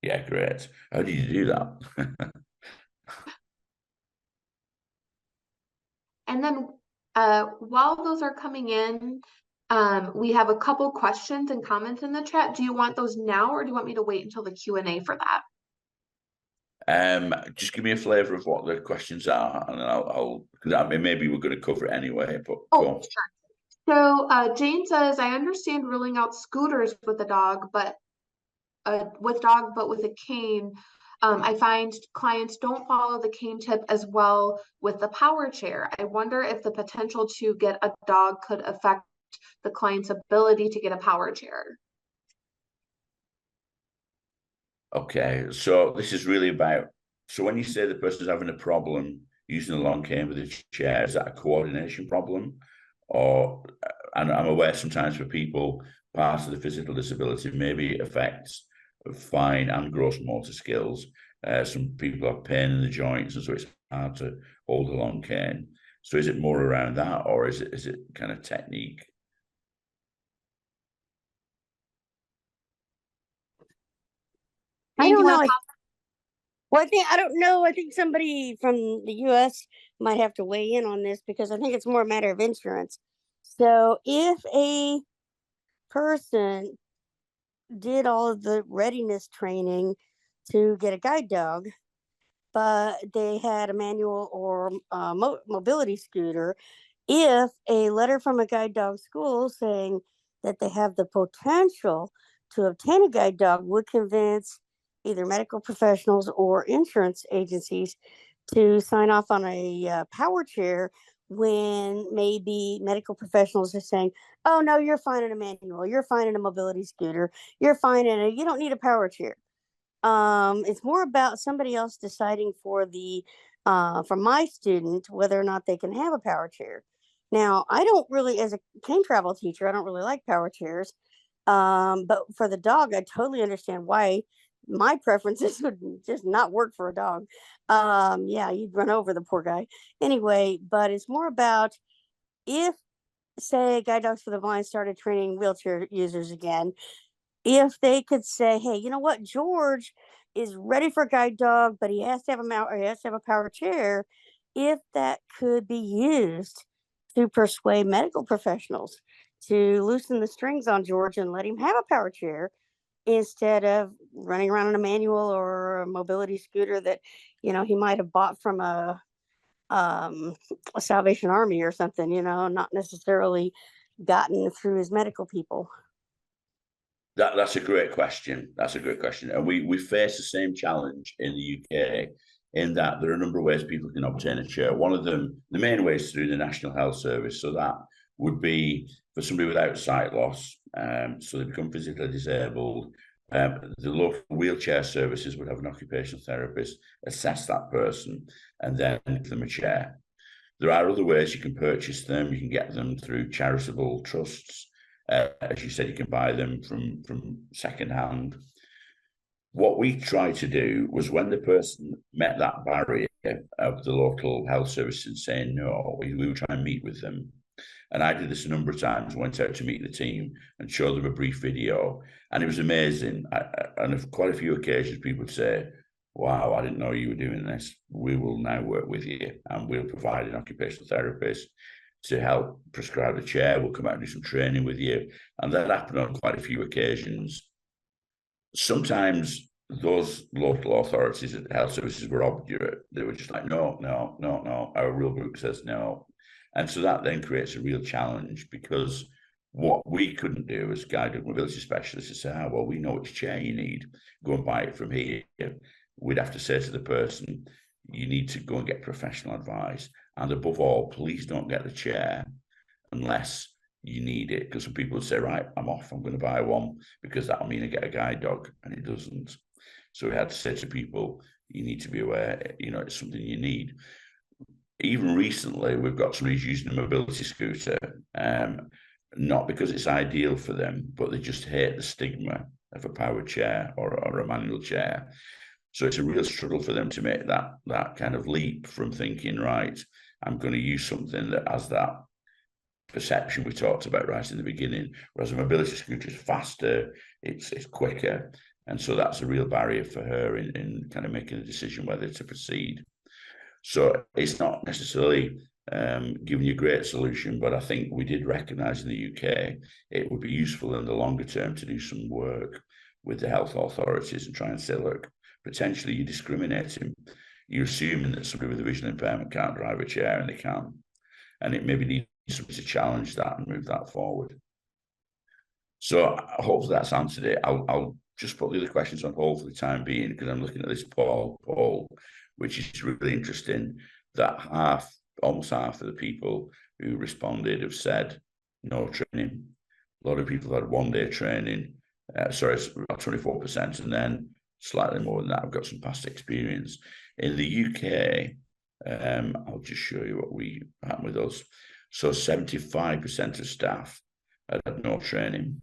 Yeah, great. How did you do that? And then while those are coming in, we have a couple questions and comments in the chat. Do you want those now, or do you want me to wait until the Q&A for that? Just give me a flavour of what the questions are, and then I mean, maybe we're going to cover it anyway. But sure. So Jane says, I understand ruling out scooters with a dog, but with a cane. I find clients don't follow the cane tip as well with the power chair. I wonder if the potential to get a dog could affect the client's ability to get a power chair. Okay, so this is really about, so when you say the person's having a problem using the long cane with a chair, is that a coordination problem? Or, and I'm aware sometimes for people, part of the physical disability maybe affects fine and gross motor skills. Some people have pain in the joints, and so it's hard to hold a long cane. So is it more around that, or is it kind of technique? I don't know. Well, I don't know. I think somebody from the US might have to weigh in on this because I think it's more a matter of insurance. So if a person did all of the readiness training to get a guide dog, but they had a manual or mobility scooter, if a letter from a guide dog school saying that they have the potential to obtain a guide dog would convince either medical professionals or insurance agencies to sign off on a power chair, when maybe medical professionals are saying, oh no, you're fine in a manual, you're fine in a mobility scooter, you're fine in a, you don't need a power chair. It's more about somebody else deciding for my student whether or not they can have a power chair. Now, I don't really, as a cane travel teacher, I don't really like power chairs. But for the dog, I totally understand why my preferences would just not work for a dog. Yeah, you'd run over the poor guy. Anyway, but it's more about if, say, Guide Dogs for the Blind started training wheelchair users again, if they could say, hey, you know what, George is ready for a guide dog, but he has to have he has to have a power chair, if that could be used to persuade medical professionals to loosen the strings on George and let him have a power chair instead of running around in a manual or a mobility scooter that, you know, he might have bought from a Salvation Army or something, you know, not necessarily gotten through his medical people. That's a great question. That's a great question. And we face the same challenge in the UK, in that there are a number of ways people can obtain a chair. One of them, the main way, is through the National Health Service. So that would be for somebody without sight loss. So they become physically disabled. The local wheelchair services would have an occupational therapist assess that person and then give them a chair. There are other ways you can purchase them. You can get them through charitable trusts. As you said, you can buy them from secondhand. What we tried to do was, when the person met that barrier of the local health service and saying no, we would try and meet with them. And I did this a number of times, went out to meet the team and showed them a brief video. And it was amazing. And on quite a few occasions, people would say, wow, I didn't know you were doing this. We will now work with you, and we'll provide an occupational therapist to help prescribe a chair. We'll come out and do some training with you. And that happened on quite a few occasions. Sometimes those local authorities and health services were obdurate. They were just like, no, our rule book says no. And so that then creates a real challenge, because what we couldn't do as guide dog mobility specialists is say, well, we know which chair you need, go and buy it from here. We'd have to say to the person, you need to go and get professional advice. And above all, please don't get the chair unless you need it. Because some people would say, right, I'm off, I'm going to buy one, because that'll mean I get a guide dog, and it doesn't. So we had to say to people, you need to be aware, you know, it's something you need. Even recently, we've got somebody who's using a mobility scooter, not because it's ideal for them, but they just hate the stigma of a powered chair or a manual chair. So it's a real struggle for them to make that kind of leap from thinking, right, I'm going to use something that has that perception we talked about right in the beginning, whereas a mobility scooter is faster, it's quicker. And so that's a real barrier for her in kind of making a decision whether to proceed. So it's not necessarily giving you a great solution, but I think we did recognise in the UK it would be useful in the longer term to do some work with the health authorities and try and say, look, potentially you're discriminating. You're assuming that somebody with a visual impairment can't drive a chair, and they can. And it maybe needs somebody to challenge that and move that forward. So hopefully that's answered it. I'll just put the other questions on hold for the time being, because I'm looking at this poll, which is really interesting, that almost half of the people who responded have said no training. A lot of people had 1 day training, sorry, it's about 24%, and then slightly more than that have got some past experience. In the UK, I'll just show you what we happened with us. So 75% of staff had no training.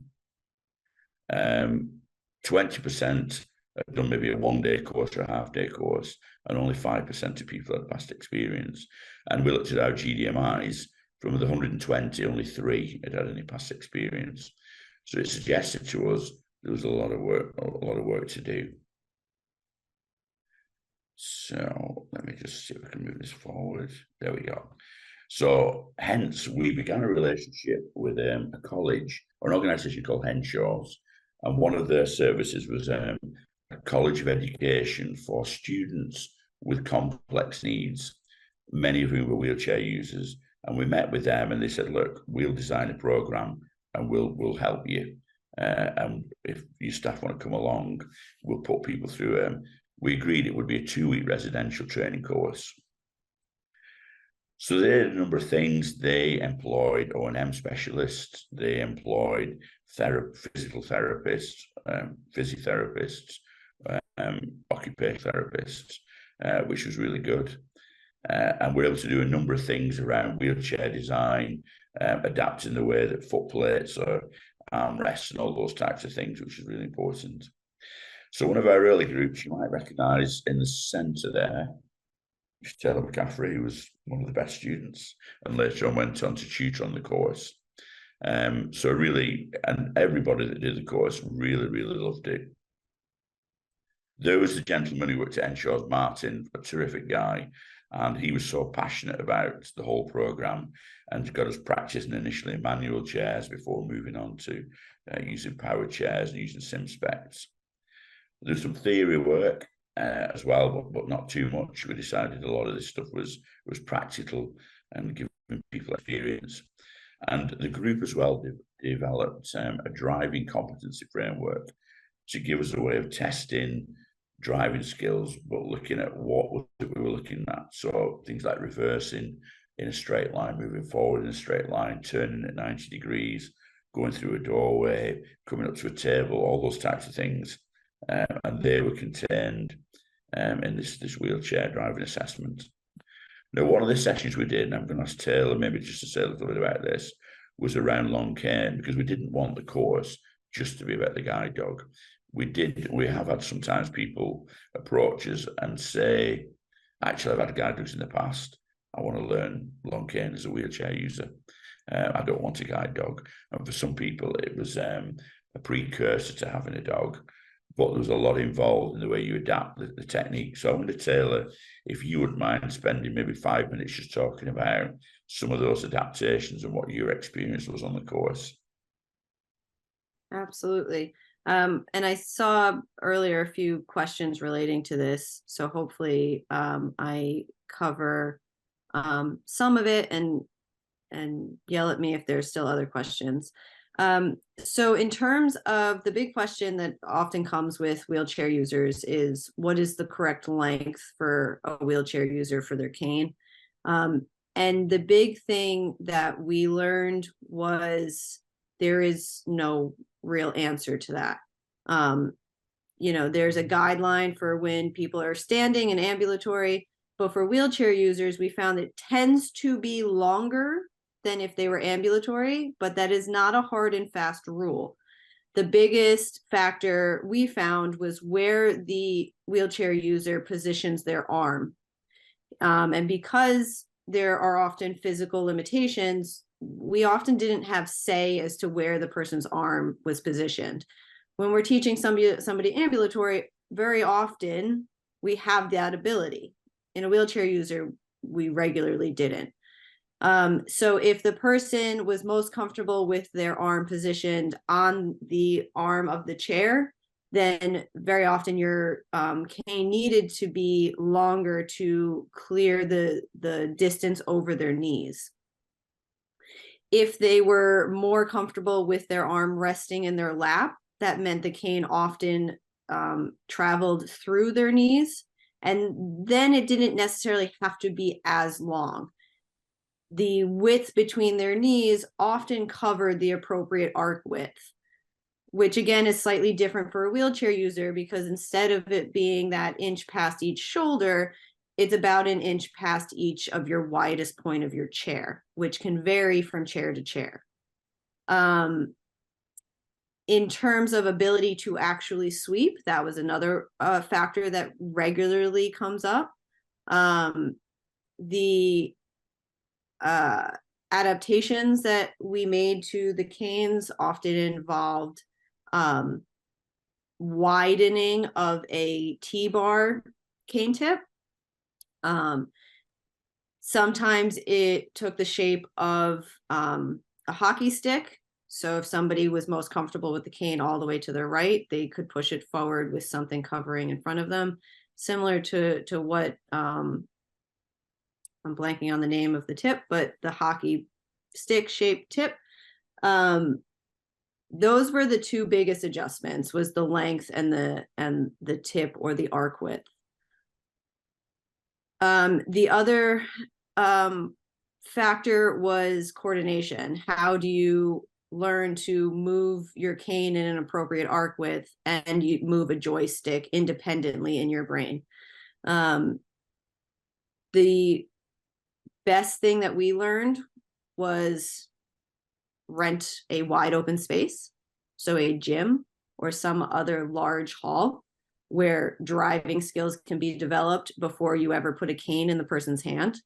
20% had done maybe a 1 day course or a half-day course, and only 5% of people had past experience. And we looked at our GDMIs. From the 120, only 3 had had any past experience. So it suggested to us there was a lot of work to do. So let me just see if we can move this forward. There we go. So hence we began a relationship with a college or an organisation called Henshaws, and one of their services was a college of education for students with complex needs, many of whom were wheelchair users. And we met with them, and they said, "Look, we'll design a program, and we'll help you. And if your staff want to come along, we'll put people through." We agreed it would be a 2-week residential training course. So they did a number of things. They employed O&M specialists. They employed physical therapists, physiotherapists, occupational therapists, which was really good. And we're able to do a number of things around wheelchair design, adapting the way that foot plates or armrests and all those types of things, which is really important. So one of our early groups you might recognise in the centre there, Taylor McCaffrey, who was one of the best students and later on went on to tutor on the course. So really, and everybody that did the course really, really loved it. There was the gentleman who worked at Henshaws, Martin, a terrific guy, and he was so passionate about the whole programme and got us practicing initially in manual chairs before moving on to using powered chairs and using SimSpecs. There's some theory work as well, but not too much. We decided a lot of this stuff was practical and giving people experience. And the group as well developed a driving competency framework to give us a way of testing driving skills, but looking at what we were looking at. So things like reversing in a straight line, moving forward in a straight line, turning at 90 degrees, going through a doorway, coming up to a table, all those types of things. And they were contained in this wheelchair driving assessment. Now, one of the sessions we did, and I'm going to ask Taylor maybe just to say a little bit about this, was around long cane, because we didn't want the course just to be about the guide dog. We have had sometimes people approach us and say, actually, I've had guide dogs in the past. I want to learn long cane as a wheelchair user. I don't want a guide dog. And for some people, it was a precursor to having a dog. But there was a lot involved in the way you adapt the technique. So I'm going to, Taylor, if you wouldn't mind spending maybe 5 minutes just talking about some of those adaptations and what your experience was on the course. Absolutely. And I saw earlier a few questions relating to this. So hopefully I cover some of it and yell at me if there's still other questions. So in terms of the big question that often comes with wheelchair users is, what is the correct length for a wheelchair user for their cane? And the big thing that we learned was there is no real answer to that. There's a guideline for when people are standing and ambulatory, but for wheelchair users, we found it tends to be longer than if they were ambulatory, but that is not a hard and fast rule. The biggest factor we found was where the wheelchair user positions their arm. And because there are often physical limitations, we often didn't have say as to where the person's arm was positioned. When we're teaching somebody ambulatory, very often we have that ability. In a wheelchair user, we regularly didn't. So if the person was most comfortable with their arm positioned on the arm of the chair, then very often your cane needed to be longer to clear the distance over their knees. If they were more comfortable with their arm resting in their lap, that meant the cane often traveled through their knees, and then it didn't necessarily have to be as long. The width between their knees often covered the appropriate arc width, which again is slightly different for a wheelchair user, because instead of it being that inch past each shoulder, it's about an inch past each of your widest point of your chair, which can vary from chair to chair. In terms of ability to actually sweep, that was another factor that regularly comes up. The adaptations that we made to the canes often involved widening of a T-bar cane tip. Sometimes it took the shape of a hockey stick. So if somebody was most comfortable with the cane all the way to their right, they could push it forward with something covering in front of them, similar to what I'm blanking on the name of the tip, but the hockey stick shaped tip. Those were the two biggest adjustments, was the length and the tip or the arc width. The other factor was coordination. How do you learn to move your cane in an appropriate arc width and you move a joystick independently in your brain? The best thing that we learned was rent a wide open space, so a gym or some other large hall where driving skills can be developed before you ever put a cane in the person's hand.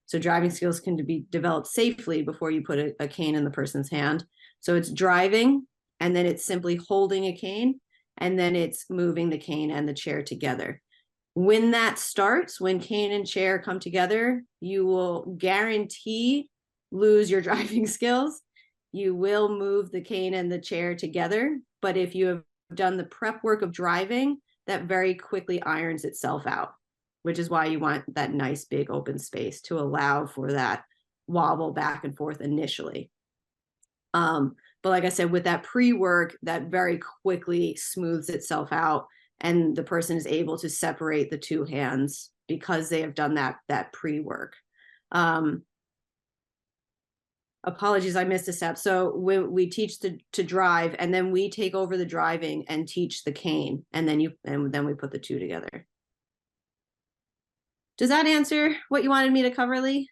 So driving skills can be developed safely before you put a cane in the person's hand. So it's driving, and then it's simply holding a cane, and then it's moving the cane and the chair together. When that starts, when cane and chair come together, you will guarantee lose your driving skills. You will move the cane and the chair together. But if you have done the prep work of driving, that very quickly irons itself out, which is why you want that nice big open space to allow for that wobble back and forth initially. But like I said, with that pre-work, that very quickly smooths itself out, and the person is able to separate the two hands because they have done that pre-work. Apologies, I missed a step. So we teach to drive, and then we take over the driving and teach the cane, and then we put the two together. Does that answer what you wanted me to cover, Lee?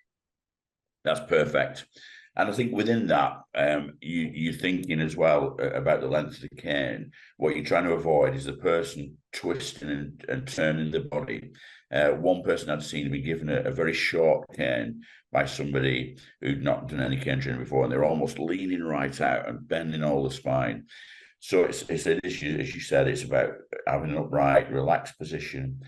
That's perfect. And I think within that, you're thinking as well about the length of the cane. What you're trying to avoid is the person twisting and turning the body. One person I'd seen be given a very short cane by somebody who'd not done any cane training before, and they're almost leaning right out and bending all the spine. So it's an issue, as you said, it's about having an upright, relaxed position,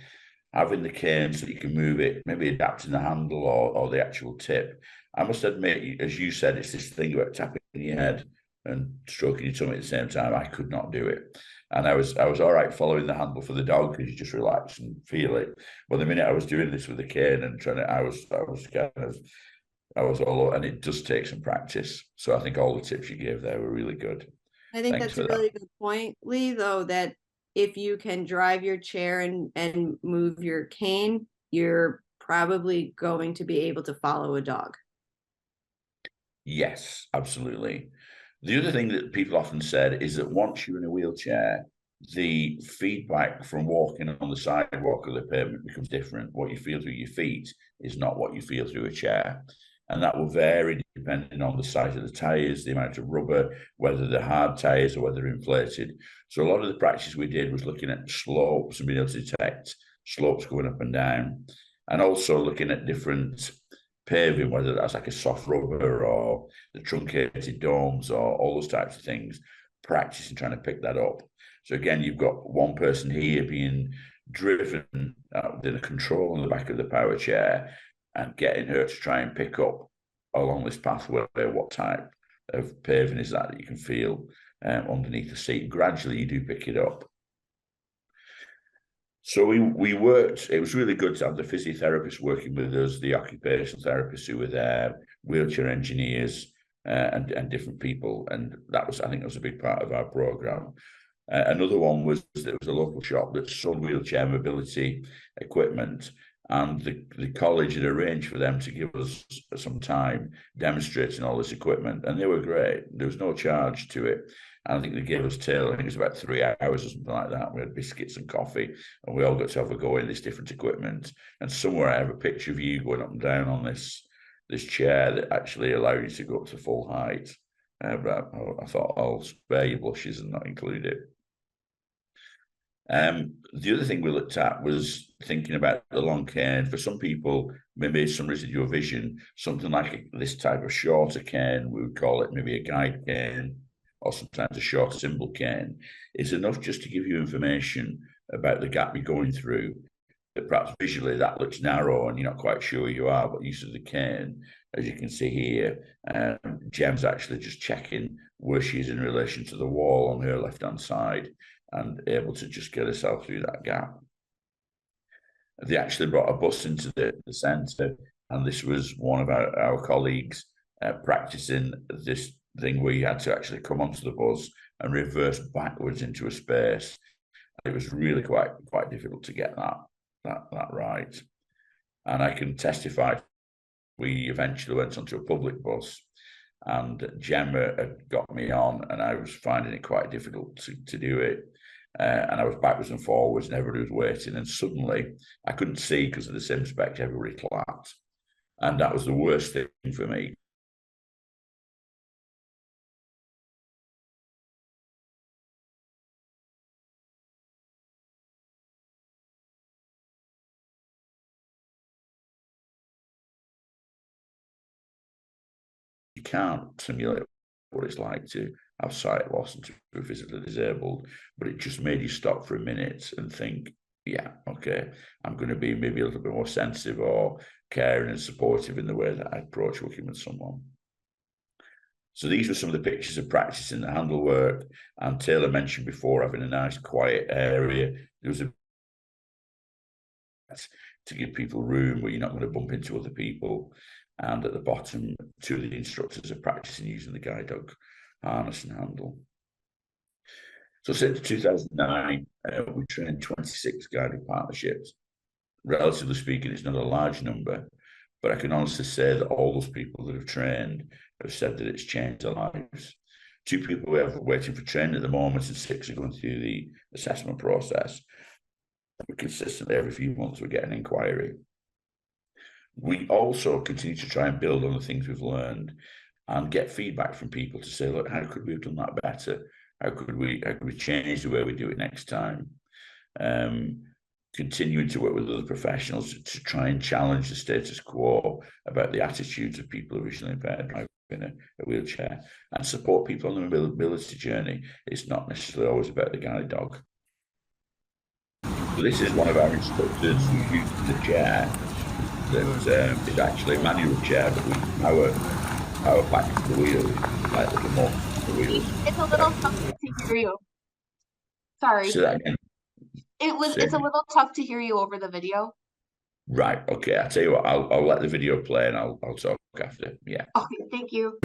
having the cane so that you can move it, maybe adapting the handle or the actual tip. I must admit, as you said, it's this thing about tapping your head and stroking your tummy at the same time. I could not do it. And I was all right following the handle for the dog because you just relax and feel it. But the minute I was doing this with the cane and trying to, I was all over, and it does take some practice. So I think all the tips you gave there were really good. I think that's a really good point, Lee, though, that if you can drive your chair and move your cane, you're probably going to be able to follow a dog. Yes, absolutely. The other thing that people often said is that once you're in a wheelchair, the feedback from walking on the sidewalk or the pavement becomes different. What you feel through your feet is not what you feel through a chair. And that will vary depending on the size of the tyres, the amount of rubber, whether they're hard tyres or whether they're inflated. So a lot of the practice we did was looking at slopes and being able to detect slopes going up and down, and also looking at different paving, whether that's like a soft rubber or the truncated domes or all those types of things, practicing trying to pick that up. So again, you've got one person here being driven in a control on the back of the power chair and getting her to try and pick up along this pathway what type of paving is that you can feel underneath the seat. Gradually, you do pick it up. So we worked, it was really good to have the physiotherapists working with us, the occupational therapists who were there, wheelchair engineers and different people. And that was, I think that was a big part of our program. Another one was there was a local shop that sold wheelchair mobility equipment, and the college had arranged for them to give us some time demonstrating all this equipment, and they were great. There was no charge to it. And I think they gave us till, I think it was about 3 hours or something like that. We had biscuits and coffee, and we all got to have a go in this different equipment. And somewhere I have a picture of you going up and down on this chair that actually allowed you to go up to full height. But I thought I'll spare you blushes and not include it. The other thing we looked at was thinking about the long cane. For some people, maybe some residual vision, something like this type of shorter cane, we would call it maybe a guide cane, or sometimes a short symbol cane, is enough just to give you information about the gap you're going through. That perhaps visually that looks narrow and you're not quite sure where you are, but use of the cane, as you can see here, Gem's actually just checking where she is in relation to the wall on her left-hand side, and able to just get herself through that gap. They actually brought a bus into the centre, and this was one of our colleagues practicing this thing where you had to actually come onto the bus and reverse backwards into a space. It was really quite difficult to get that right. And I can testify, we eventually went onto a public bus, and Gemma had got me on, and I was finding it quite difficult to do it. And I was backwards and forwards, and everybody was waiting. And suddenly, I couldn't see because of the sim spec, everybody clapped. And that was the worst thing for me. You can't simulate what it's like to have sight loss and to be physically disabled, but it just made you stop for a minute and think, yeah, okay, I'm going to be maybe a little bit more sensitive or caring and supportive in the way that I approach working with someone. So these were some of the pictures of practicing the handle work, and Taylor mentioned before having a nice quiet area. There was a to give people room where you're not going to bump into other people. And at the bottom, 2 of the instructors are practicing using the guide dog harness and handle. So since 2009, we trained 26 guided partnerships. Relatively speaking, it's not a large number, but I can honestly say that all those people that have trained have said that it's changed their lives. 2 people we have waiting for training at the moment, and 6 are going through the assessment process. And consistently, every few months, we get an inquiry. We also continue to try and build on the things we've learned and get feedback from people to say, look, how could we have done that better? How could we change the way we do it next time? Continuing to work with other professionals to try and challenge the status quo about the attitudes of people who are visually impaired driving a wheelchair, and support people on the mobility journey. It's not necessarily always about the guide dog. So this is one of our instructors who uses the chair that is actually a manual chair, but we power back to the wheels, like little more the wheels. It's a little tough to hear you. Sorry. So that again. It's a little tough to hear you over the video. Right. Okay. I'll tell you what. I'll let the video play and I'll talk after. Yeah. Okay. Thank you.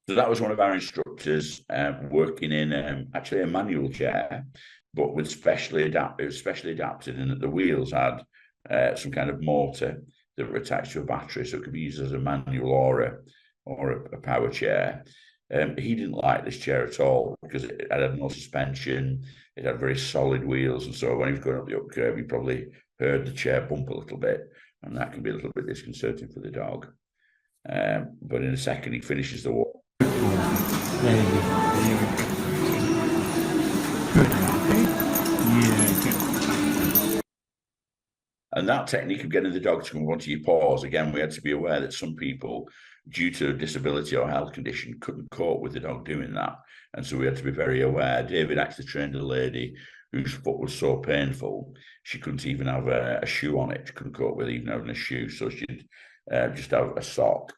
So that was one of our instructors working in actually a manual chair, but with specially adapted, and that the wheels had some kind of motor that were attached to a battery, so it could be used as a manual or a power chair. He didn't like this chair at all because it had no suspension. It had very solid wheels, and so when he was going up the up curve, he probably heard the chair bump a little bit, and that can be a little bit disconcerting for the dog. But in a second, he finishes the walk. Very good. Very good. Good. Okay. Yeah. Good. And that technique of getting the dog to come onto your paws, again, we had to be aware that some people, due to disability or health condition, couldn't cope with the dog doing that. And so we had to be very aware. David actually trained a lady whose foot was so painful, she couldn't even have a shoe on it. She couldn't cope with even having a shoe. So she'd just out of a sock.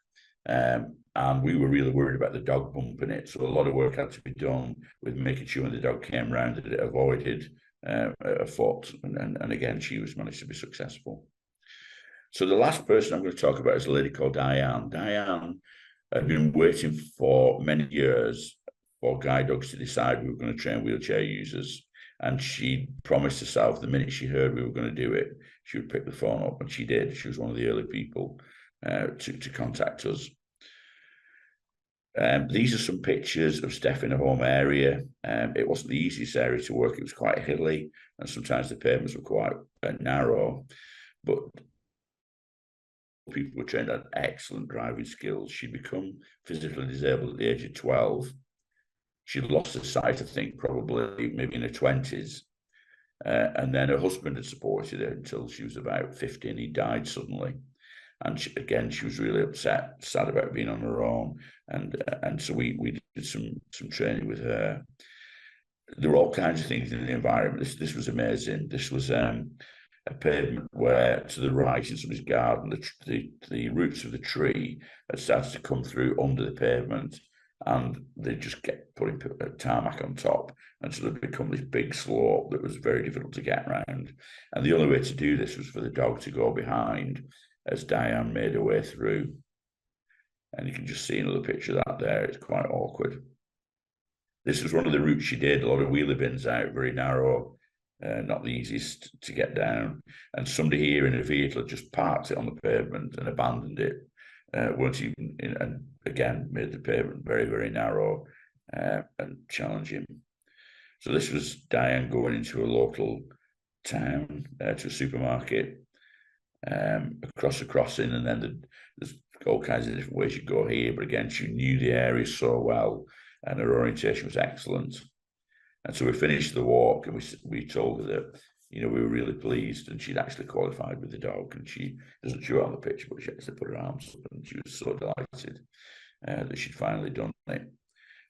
And we were really worried about the dog bumping it. So a lot of work had to be done with making sure when the dog came round that it avoided a foot. And again, she was managed to be successful. So the last person I'm going to talk about is a lady called Diane. Diane had been waiting for many years for guide dogs to decide we were going to train wheelchair users. And she promised herself the minute she heard we were going to do it, she would pick the phone up, and she did. She was one of the early people to contact us. These are some pictures of Steph in a home area. It wasn't the easiest area to work. It was quite hilly, and sometimes the pavements were quite narrow. But people were trained on excellent driving skills. She'd become physically disabled at the age of 12. She'd lost her sight, I think, probably maybe in her 20s. And then her husband had supported her until she was about 15. He died suddenly. And she was really upset, sad about being on her own. And so we did some training with her. There were all kinds of things in the environment. This was amazing. This was a pavement where, to the right in somebody's garden, the roots of the tree had started to come through under the pavement, and they just kept putting tarmac on top, and so they'd become this big slope that was very difficult to get around. And the only way to do this was for the dog to go behind as Diane made her way through. And you can just see another picture of that there. It's quite awkward. This was one of the routes she did, a lot of wheelie bins out, very narrow, not the easiest to get down. And somebody here in a vehicle had just parked it on the pavement and abandoned it. Weren't even in, and again made the pavement very, very narrow and challenging. So this was Diane going into a local town to a supermarket, across a crossing, and then there's all kinds of different ways you go here. But again, she knew the area so well, and her orientation was excellent. And so we finished the walk, and we told her that, you know, we were really pleased, and she'd actually qualified with the dog. And she doesn't show on the picture, but she actually put her arms up, and she was so delighted that she'd finally done it.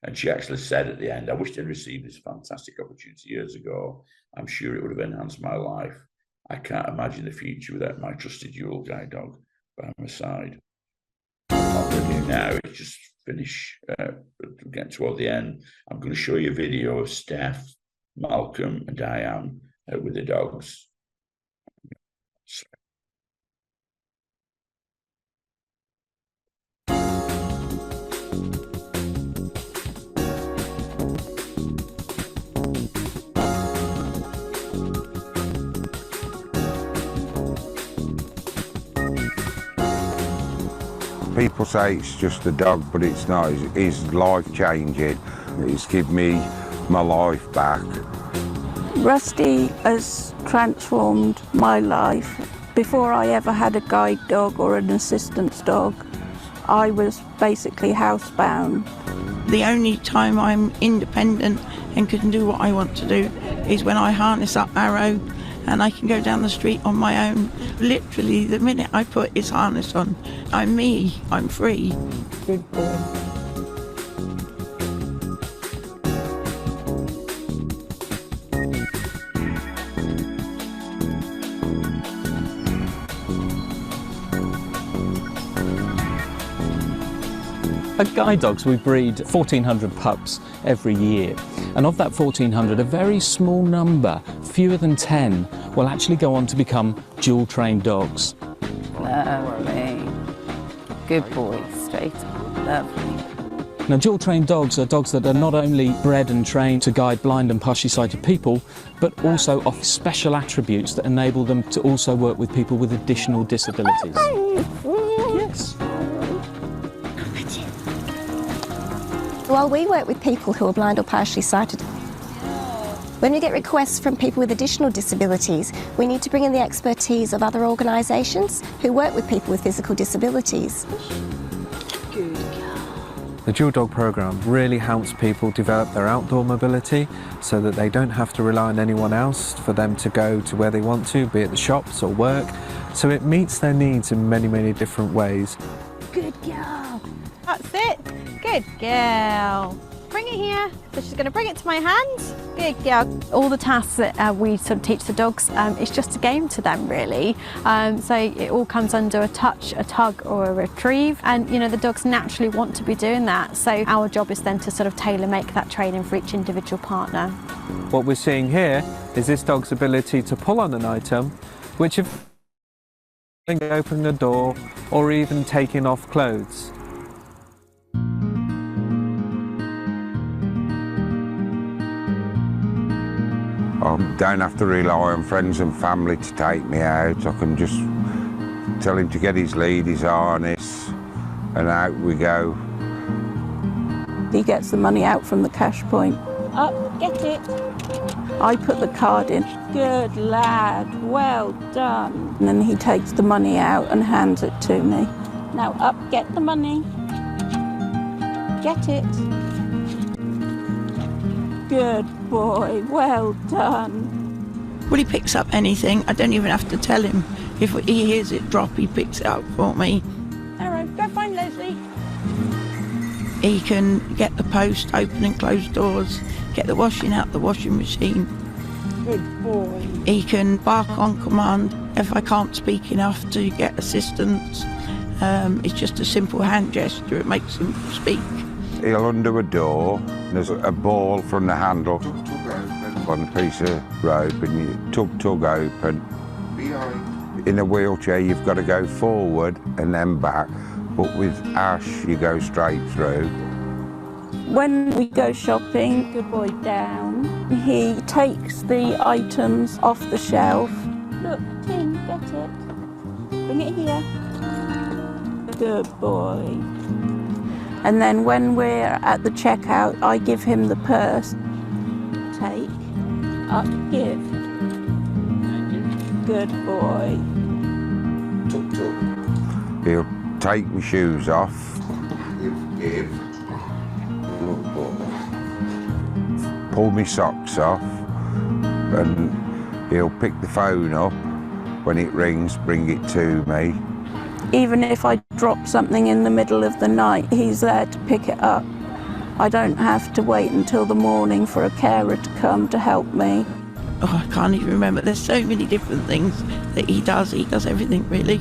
And she actually said at the end, I wished I'd received this fantastic opportunity years ago. I'm sure it would have enhanced my life. I can't imagine the future without my trusted Ural guide dog by my side. What we're doing now is just finish, getting toward the end. I'm going to show you a video of Steph, Malcolm, and Diane with the dogs. People say it's just a dog, but it's not. It's life-changing. It's given me my life back. Rusty has transformed my life. Before I ever had a guide dog or an assistance dog, I was basically housebound. The only time I'm independent and can do what I want to do is when I harness up Arrow and I can go down the street on my own. Literally, the minute I put his harness on, I'm me, I'm free. Good boy. At Guide Dogs, we breed 1,400 pups every year. And of that 1,400, a very small number, fewer than 10, will actually go on to become dual-trained dogs. Lovely. Good boy, straight up. Lovely. Now, dual-trained dogs are dogs that are not only bred and trained to guide blind and partially sighted people, but also offer special attributes that enable them to also work with people with additional disabilities. Yes. While we work with people who are blind or partially sighted, when we get requests from people with additional disabilities, we need to bring in the expertise of other organisations who work with people with physical disabilities. The Dual Dog programme really helps people develop their outdoor mobility so that they don't have to rely on anyone else for them to go to where they want to, be it the shops or work. So it meets their needs in many, many different ways. Good girl. That's it. Good girl. bring it here. So she's going to bring it to my hand. Good girl. All the tasks that we sort of teach the dogs, it's just a game to them, really. So it all comes under a touch, a tug, or a retrieve. And, you know, the dogs naturally want to be doing that. So our job is then to sort of tailor-make that training for each individual partner. What we're seeing here is this dog's ability to pull on an item, which if opening the door or even taking off clothes. I don't have to rely on friends and family to take me out. I can just tell him to get his lead, his harness, and out we go. He gets the money out from the cash point. Up, get it. I put the card in. Good lad, well done. And then he takes the money out and hands it to me. Now up, get the money. Get it. Good boy, well done. When he picks up anything, I don't even have to tell him. If he hears it drop, he picks it up for me. Arrow, go find Leslie. He can get the post, open and close doors, get the washing out the washing machine. Good boy. He can bark on command if I can't speak enough to get assistance. It's just a simple hand gesture, it makes him speak. He'll undo a door, there's a ball from the handle on a piece of rope, and you tug open. In a wheelchair you've got to go forward and then back, but with Ash you go straight through. When we go shopping, good boy down, he takes the items off the shelf. Look, Tim, get it. Bring it here. Good boy. And then when we're at the checkout, I give him the purse. Take, up, give. Good boy. He'll take my shoes off. Give. Pull my socks off, and he'll pick the phone up. When it rings, bring it to me. Even if I drop something in the middle of the night, he's there to pick it up. I don't have to wait until the morning for a carer to come to help me. Oh, I can't even remember. There's so many different things that he does. He does everything, really.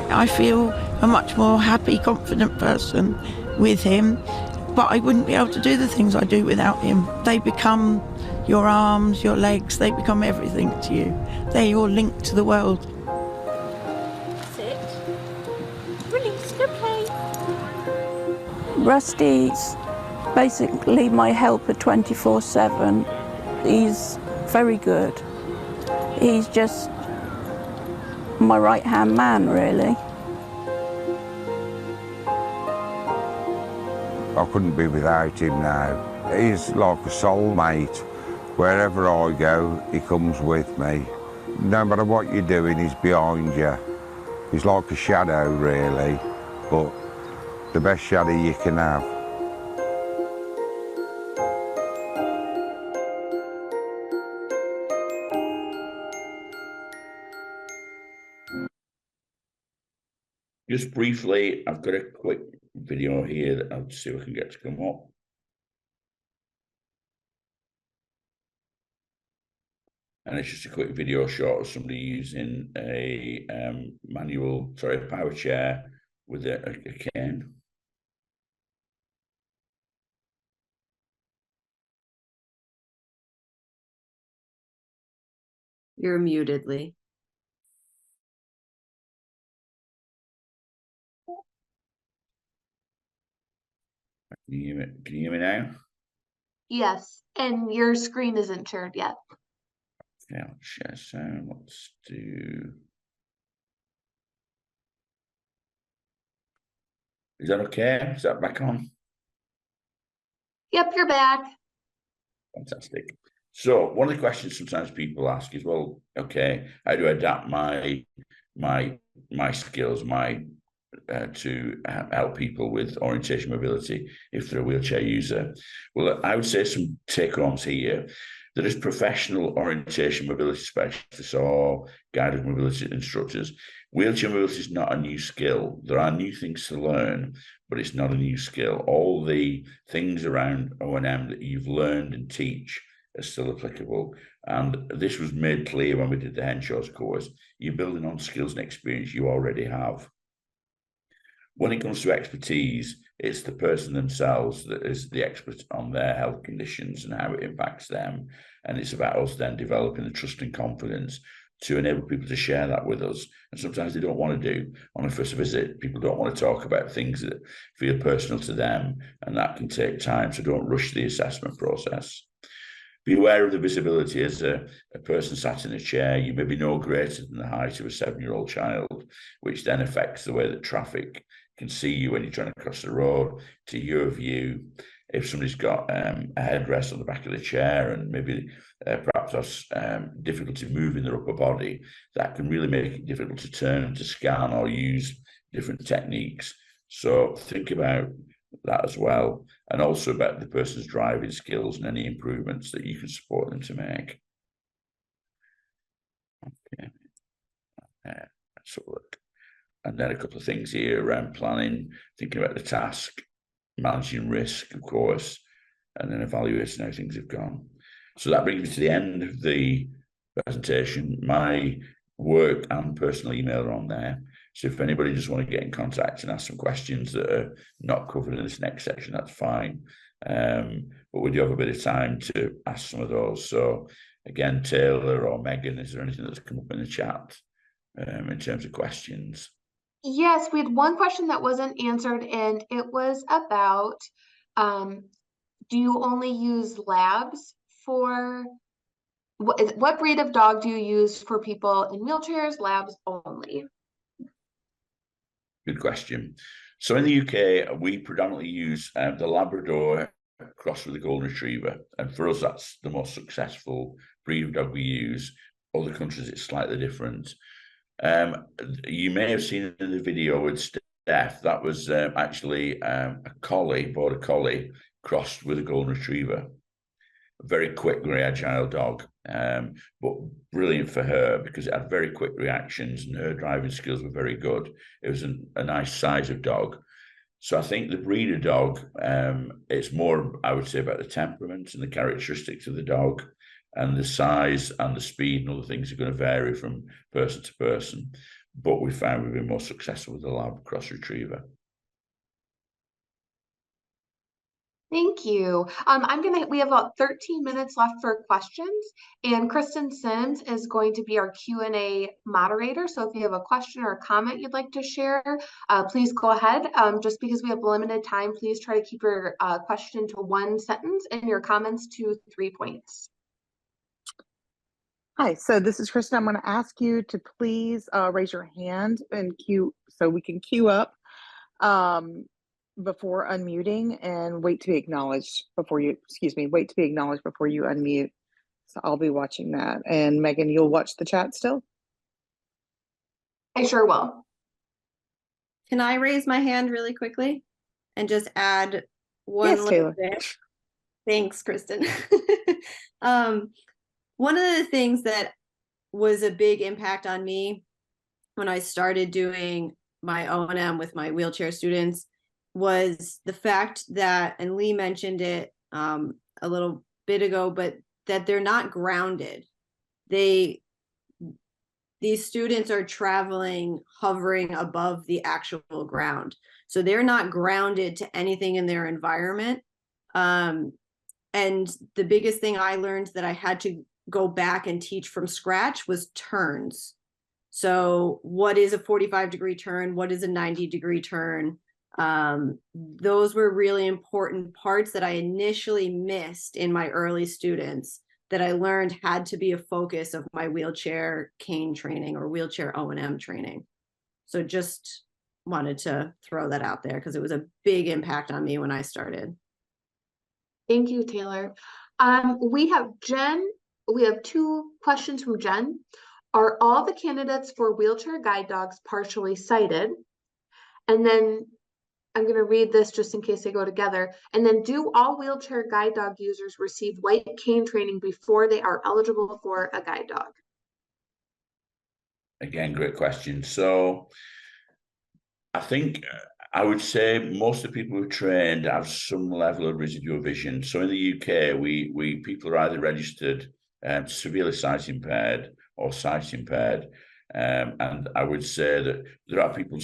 I feel a much more happy, confident person with him, but I wouldn't be able to do the things I do without him. They become your arms, your legs, they become everything to you. They all link to the world. Sit. Release, okay. Rusty's basically my helper 24/7. He's very good. He's just my right-hand man, really. I couldn't be without him now. He's like a soulmate. Wherever I go, he comes with me. No matter what you're doing, he's behind you. He's like a shadow, really, but the best shadow you can have. Just briefly, I've got a quick video here that I'll see if I can get to come up. And it's just a quick video shot of somebody using a power chair with a cane. You're muted, Lee. Can you hear me now? Yes, and your screen isn't shared yet. Okay, I'll share sound. Let's do. Is that okay? Is that back on? Yep, you're back. Fantastic. So one of the questions sometimes people ask is, well, okay, how do I adapt my skills, to help people with orientation mobility if they're a wheelchair user? Well, I would say some take-homes here. There is professional orientation mobility specialists or guided mobility instructors. Wheelchair mobility is not a new skill. There are new things to learn, but it's not a new skill. All the things around O&M that you've learned and teach are still applicable. And this was made clear when we did the Henshaw's course. You're building on skills and experience you already have. When it comes to expertise, it's the person themselves that is the expert on their health conditions and how it impacts them. And it's about us then developing the trust and confidence to enable people to share that with us. And sometimes they don't want to do on a first visit. People don't want to talk about things that feel personal to them, and that can take time. So don't rush the assessment process. Be aware of the visibility. As a person sat in a chair, you may be no greater than the height of a 7-year-old child, which then affects the way that traffic can see you when you're trying to cross the road, to your view. If somebody's got a headrest on the back of the chair and maybe perhaps has difficulty moving their upper body, that can really make it difficult to turn and to scan or use different techniques. So think about that as well, and also about the person's driving skills and any improvements that you can support them to make. Okay, let's have a look. And then a couple of things here around planning, thinking about the task, managing risk, of course, and then evaluating how things have gone. So that brings me to the end of the presentation. My work and personal email are on there. So if anybody just want to get in contact and ask some questions that are not covered in this next section, that's fine. But we do have a bit of time to ask some of those. So again, Taylor or Megan, is there anything that's come up in the chat in terms of questions? Yes, we had one question that wasn't answered, and it was about, do you only use labs for, what breed of dog do you use for people in wheelchairs, labs only? Good question. So in the UK, we predominantly use the Labrador crossed with the Golden Retriever. And for us, that's the most successful breed of dog we use. Other countries, it's slightly different. You may have seen in the video with Steph, that was actually a collie, border collie, crossed with a Golden Retriever. A very quick, very agile dog, but brilliant for her because it had very quick reactions and her driving skills were very good. It was a nice size of dog. So I think the breed of dog, it's more, I would say, about the temperament and the characteristics of the dog, and the size and the speed and other things are going to vary from person to person. But we found we've been more successful with the Lab Cross Retriever. Thank you. We have about 13 minutes left for questions, and Kristen Sims is going to be our Q&A moderator. So if you have a question or a comment you'd like to share, please go ahead. Just because we have limited time, please try to keep your question to 1 sentence and your comments to 3 points. Hi, so this is Kristen. I'm going to ask you to please raise your hand and queue so we can queue up before unmuting, and wait to be acknowledged before you, wait to be acknowledged before you unmute. So I'll be watching that. And Megan, you'll watch the chat still? I sure will. Can I raise my hand really quickly and just add one Yes, little Taylor. bit? Thanks, Kristen. One of the things that was a big impact on me when I started doing my O&M with my wheelchair students was the fact that, and Lee mentioned it a little bit ago, but that they're not grounded. These students are traveling, hovering above the actual ground. So they're not grounded to anything in their environment. And the biggest thing I learned that I had to go back and teach from scratch was turns. So what is a 45-degree turn? What is a 90-degree turn? Those were really important parts that I initially missed in my early students that I learned had to be a focus of my wheelchair cane training or wheelchair O&M training. So just wanted to throw that out there because it was a big impact on me when I started. Thank you, Taylor. We have Jen. We have 2 questions from Jen. Are all the candidates for wheelchair guide dogs partially sighted? And then I'm going to read this just in case they go together. And then, do all wheelchair guide dog users receive white cane training before they are eligible for a guide dog? Again, great question. So I think I would say most of the people who trained have some level of residual vision. So in the UK, we people are either registered severely sight impaired or sight impaired. And I would say that there are people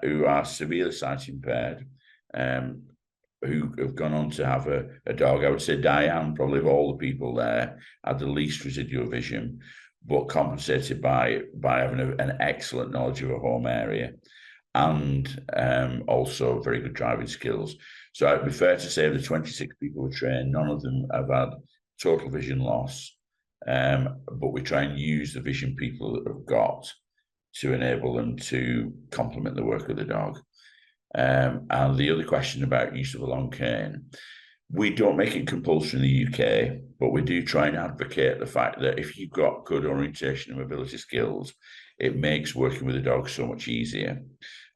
who are severely sight impaired who have gone on to have a dog. I would say Diane, probably of all the people there, had the least residual vision, but compensated by having an excellent knowledge of a home area and also very good driving skills. So it'd be fair to say of the 26 people we trained, none of them have had total vision loss. But we try and use the vision people that have got to enable them to complement the work of the dog. And the other question about use of a long cane, we don't make it compulsory in the UK, but we do try and advocate the fact that if you've got good orientation and mobility skills, it makes working with a dog so much easier.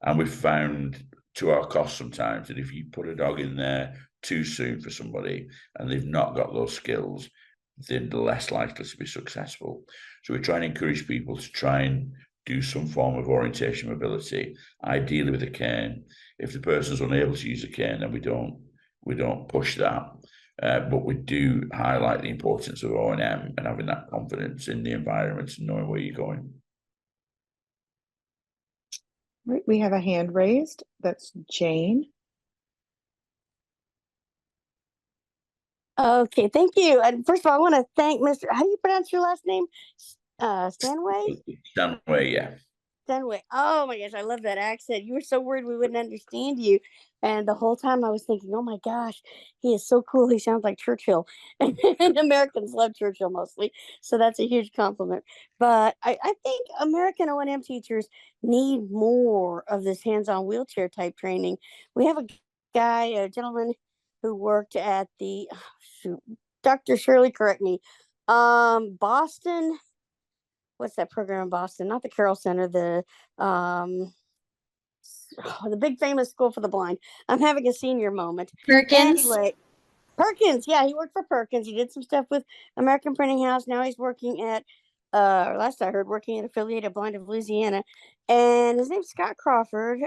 And we've found to our cost sometimes that if you put a dog in there too soon for somebody and they've not got those skills, they're less likely to be successful. So we try and encourage people to try and do some form of orientation mobility, ideally with a cane. If the person's unable to use a cane, then we don't push that. But we do highlight the importance of O&M and having that confidence in the environment and knowing where you're going. Right, we have a hand raised. That's Jane. Okay, thank you. And first of all, I want to thank Mr. How do you pronounce your last name? Stanway? Stanway, yeah. Stanway. Oh my gosh, I love that accent. You were so worried we wouldn't understand you. And the whole time I was thinking, oh my gosh, he is so cool. He sounds like Churchill. And Americans love Churchill mostly. So that's a huge compliment. But I think American O&M teachers need more of this hands-on wheelchair type training. We have a gentleman who worked at the, Dr. Shirley, correct me, Boston, what's that program in Boston? Not the Carroll Center, the big famous school for the blind. I'm having a senior moment. Perkins? Anyway, Perkins, yeah, he worked for Perkins. He did some stuff with American Printing House. Now he's working at, last I heard, working at Affiliated Blind of Louisiana. And his name's Scott Crawford.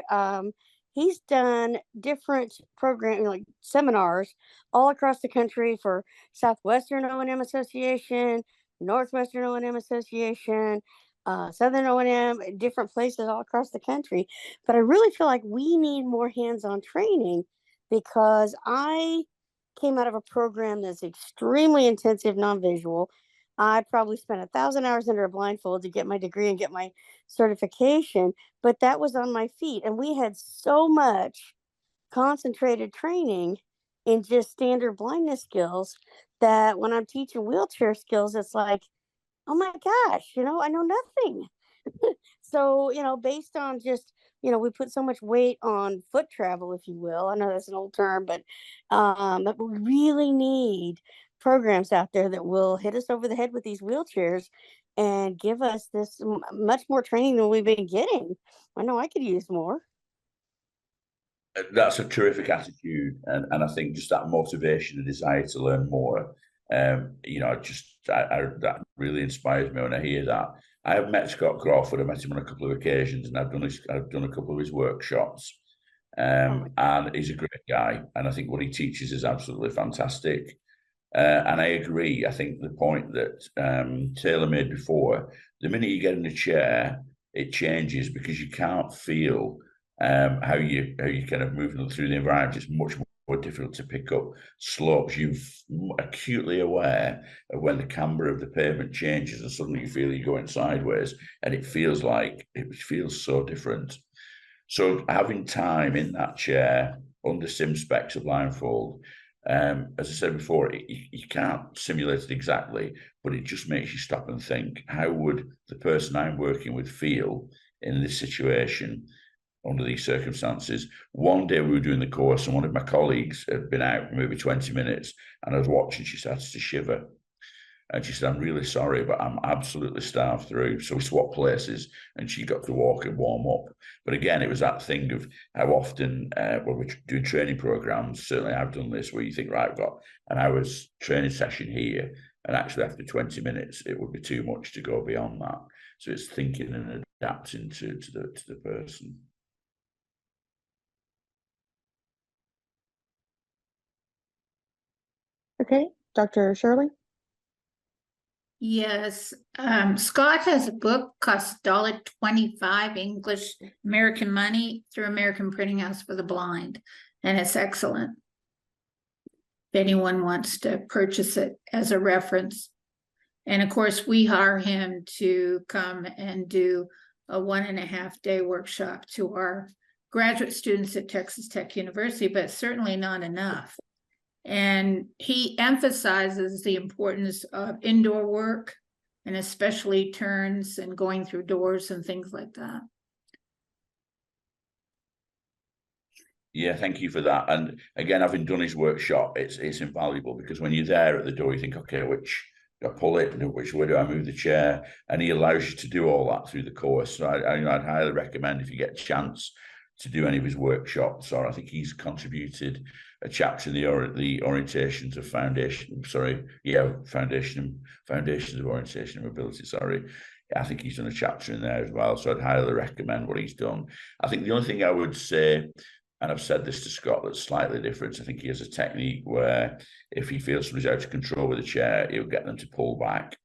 He's done different programs, like seminars all across the country for Southwestern O&M Association, Northwestern O&M Association, Southern O&M, different places all across the country. But I really feel like we need more hands-on training because I came out of a program that's extremely intensive, non-visual. I probably spent 1,000 hours under a blindfold to get my degree and get my certification, but that was on my feet. And we had so much concentrated training in just standard blindness skills that when I'm teaching wheelchair skills, it's like, oh my gosh, I know nothing. So, based on just, we put so much weight on foot travel, if you will. I know that's an old term, but we really need programs out there that will hit us over the head with these wheelchairs and give us this much more training than we've been getting. I know I could use more. That's a terrific attitude, and I think just that motivation and desire to learn more, that really inspires me when I hear that. I have met Scott Crawford. I met him on a couple of occasions, and I've done a couple of his workshops, and he's a great guy. And I think what he teaches is absolutely fantastic. And I agree. I think the point that Taylor made before, the minute you get in a chair, it changes because you can't feel how you kind of moving through the environment. It's much more difficult to pick up slopes. You're acutely aware of when the camber of the pavement changes and suddenly you feel you're going sideways, and it feels so different. So having time in that chair under sim specs of blindfold, as I said before, you can't simulate it exactly, but it just makes you stop and think, how would the person I'm working with feel in this situation under these circumstances? One day we were doing the course and one of my colleagues had been out maybe 20 minutes and I was watching, she started to shiver. And she said, I'm really sorry, but I'm absolutely starved through. So we swapped places and she got to walk and warm up. But again, it was that thing of how often when we're doing training programs, certainly I've done this, where you think, right, I've got an hour's training session here. And actually after 20 minutes, it would be too much to go beyond that. So it's thinking and adapting to the person. Okay, Dr. Shirley? Yes, Scott has a book, costs $1.25 English American money through American Printing House for the Blind, and it's excellent. If anyone wants to purchase it as a reference. And of course, we hire him to come and do a 1.5-day workshop to our graduate students at Texas Tech University, but certainly not enough. And he emphasizes the importance of indoor work, and especially turns and going through doors and things like that. Yeah, thank you for that. And again, having done his workshop, it's invaluable, because when you're there at the door, you think, okay, which do I pull it, which way do I move the chair? And he allows you to do all that through the course. So I'd highly recommend, if you get a chance to do any of his workshops, or I think he's contributed a chapter in the orientations of foundations of orientation and mobility. I think he's done a chapter in there as well. So I'd highly recommend what he's done. I think the only thing I would say, and I've said this to Scott, that's slightly different, I think he has a technique where if he feels somebody's out of control with a chair, he'll get them to pull back.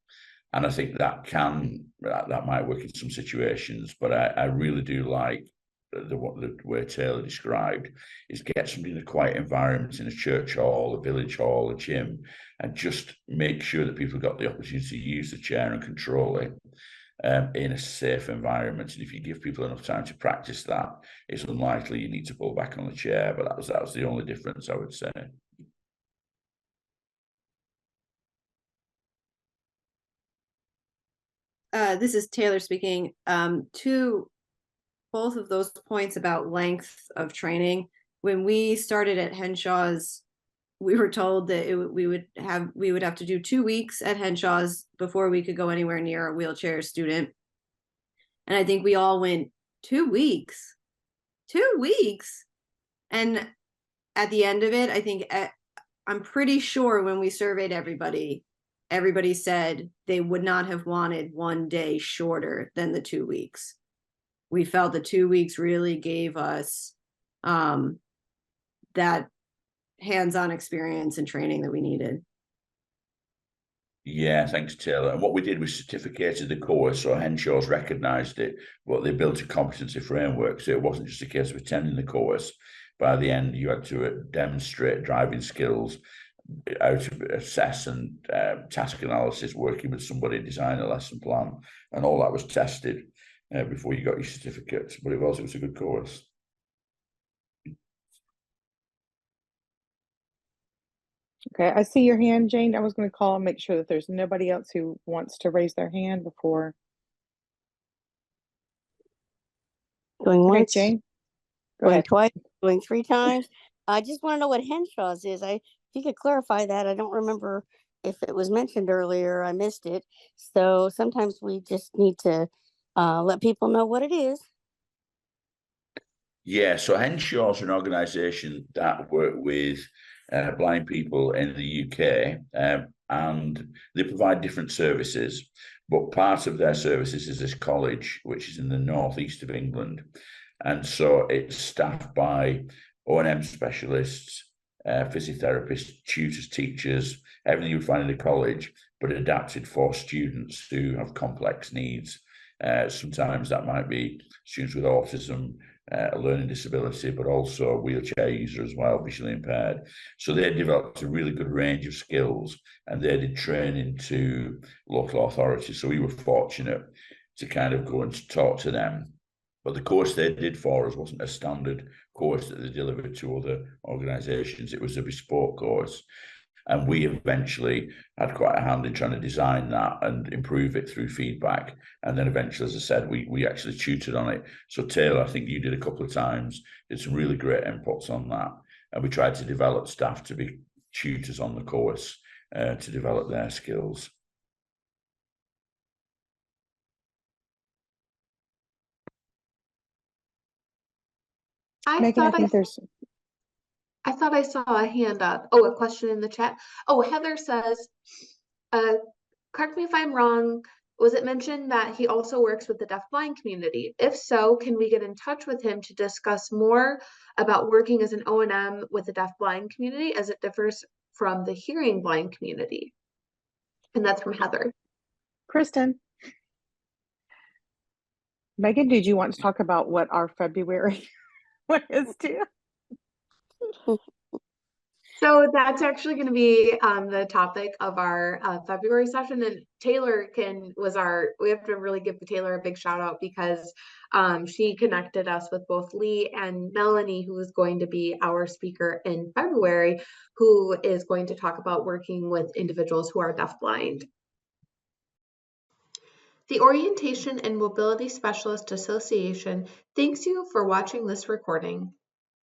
And I think that might work in some situations, but I really do like the way Taylor described, is get somebody in a quiet environment, in a church hall, a village hall, a gym, and just make sure that people got the opportunity to use the chair and control it in a safe environment. And if you give people enough time to practice that, it's unlikely you need to pull back on the chair. But that was the only difference, I would say. This is Taylor speaking. To both of those points about length of training, when we started at Henshaw's, we were told that we would have to do 2 weeks at Henshaw's before we could go anywhere near a wheelchair student. And I think we all went 2 weeks. 2 weeks. And at the end of it, I think I'm pretty sure when we surveyed everybody said they would not have wanted 1 day shorter than the 2 weeks. We felt the 2 weeks really gave us that hands-on experience and training that we needed. Yeah, thanks, Taylor. And what we did was certificated the course, so Henshaw's recognised it, but they built a competency framework, so it wasn't just a case of attending the course. By the end, you had to demonstrate driving skills, how to assess and task analysis, working with somebody, design a lesson plan, and all that was tested before you got your certificate. But it was a good course. Okay, I see your hand, Jane. I was going to call and make sure that there's nobody else who wants to raise their hand before. Going Okay, once, Jane, go going ahead. twice, going 3 times. I just want to know what Henshaw's is. If you could clarify that. I don't remember if it was mentioned earlier. I missed it. So sometimes we just need to let people know what it is. Yeah, so Henshaw's an organisation that work with blind people in the UK, and they provide different services. But part of their services is this college, which is in the northeast of England. And so it's staffed by O&M specialists, physiotherapists, tutors, teachers, everything you would find in a college, but adapted for students who have complex needs. Sometimes that might be students with autism, a learning disability, but also a wheelchair user as well, visually impaired. So they developed a really good range of skills, and they did training to local authorities. So we were fortunate to kind of go and talk to them. But the course they did for us wasn't a standard course that they delivered to other organisations. It was a bespoke course. And we eventually had quite a hand in trying to design that and improve it through feedback. And then eventually, as I said, we actually tutored on it. So Taylor, I think you did a couple of times, did some really great inputs on that. And we tried to develop staff to be tutors on the course to develop their skills. Megan, I think there's... I thought I saw a hand up. Oh, a question in the chat. Oh, Heather says, correct me if I'm wrong, Was it mentioned that he also works with the deafblind community? If so, can we get in touch with him to discuss more about working as an O&M with the deafblind community as it differs from the hearing blind community? And that's from Heather. Kristen. Megan, did you want to talk about what our February one is too? So that's actually going to be the topic of our February session, and Taylor we have to really give Taylor a big shout out because she connected us with both Lee and Melanie, who is going to be our speaker in February, who is going to talk about working with individuals who are deafblind. The Orientation and Mobility Specialist Association thanks you for watching this recording.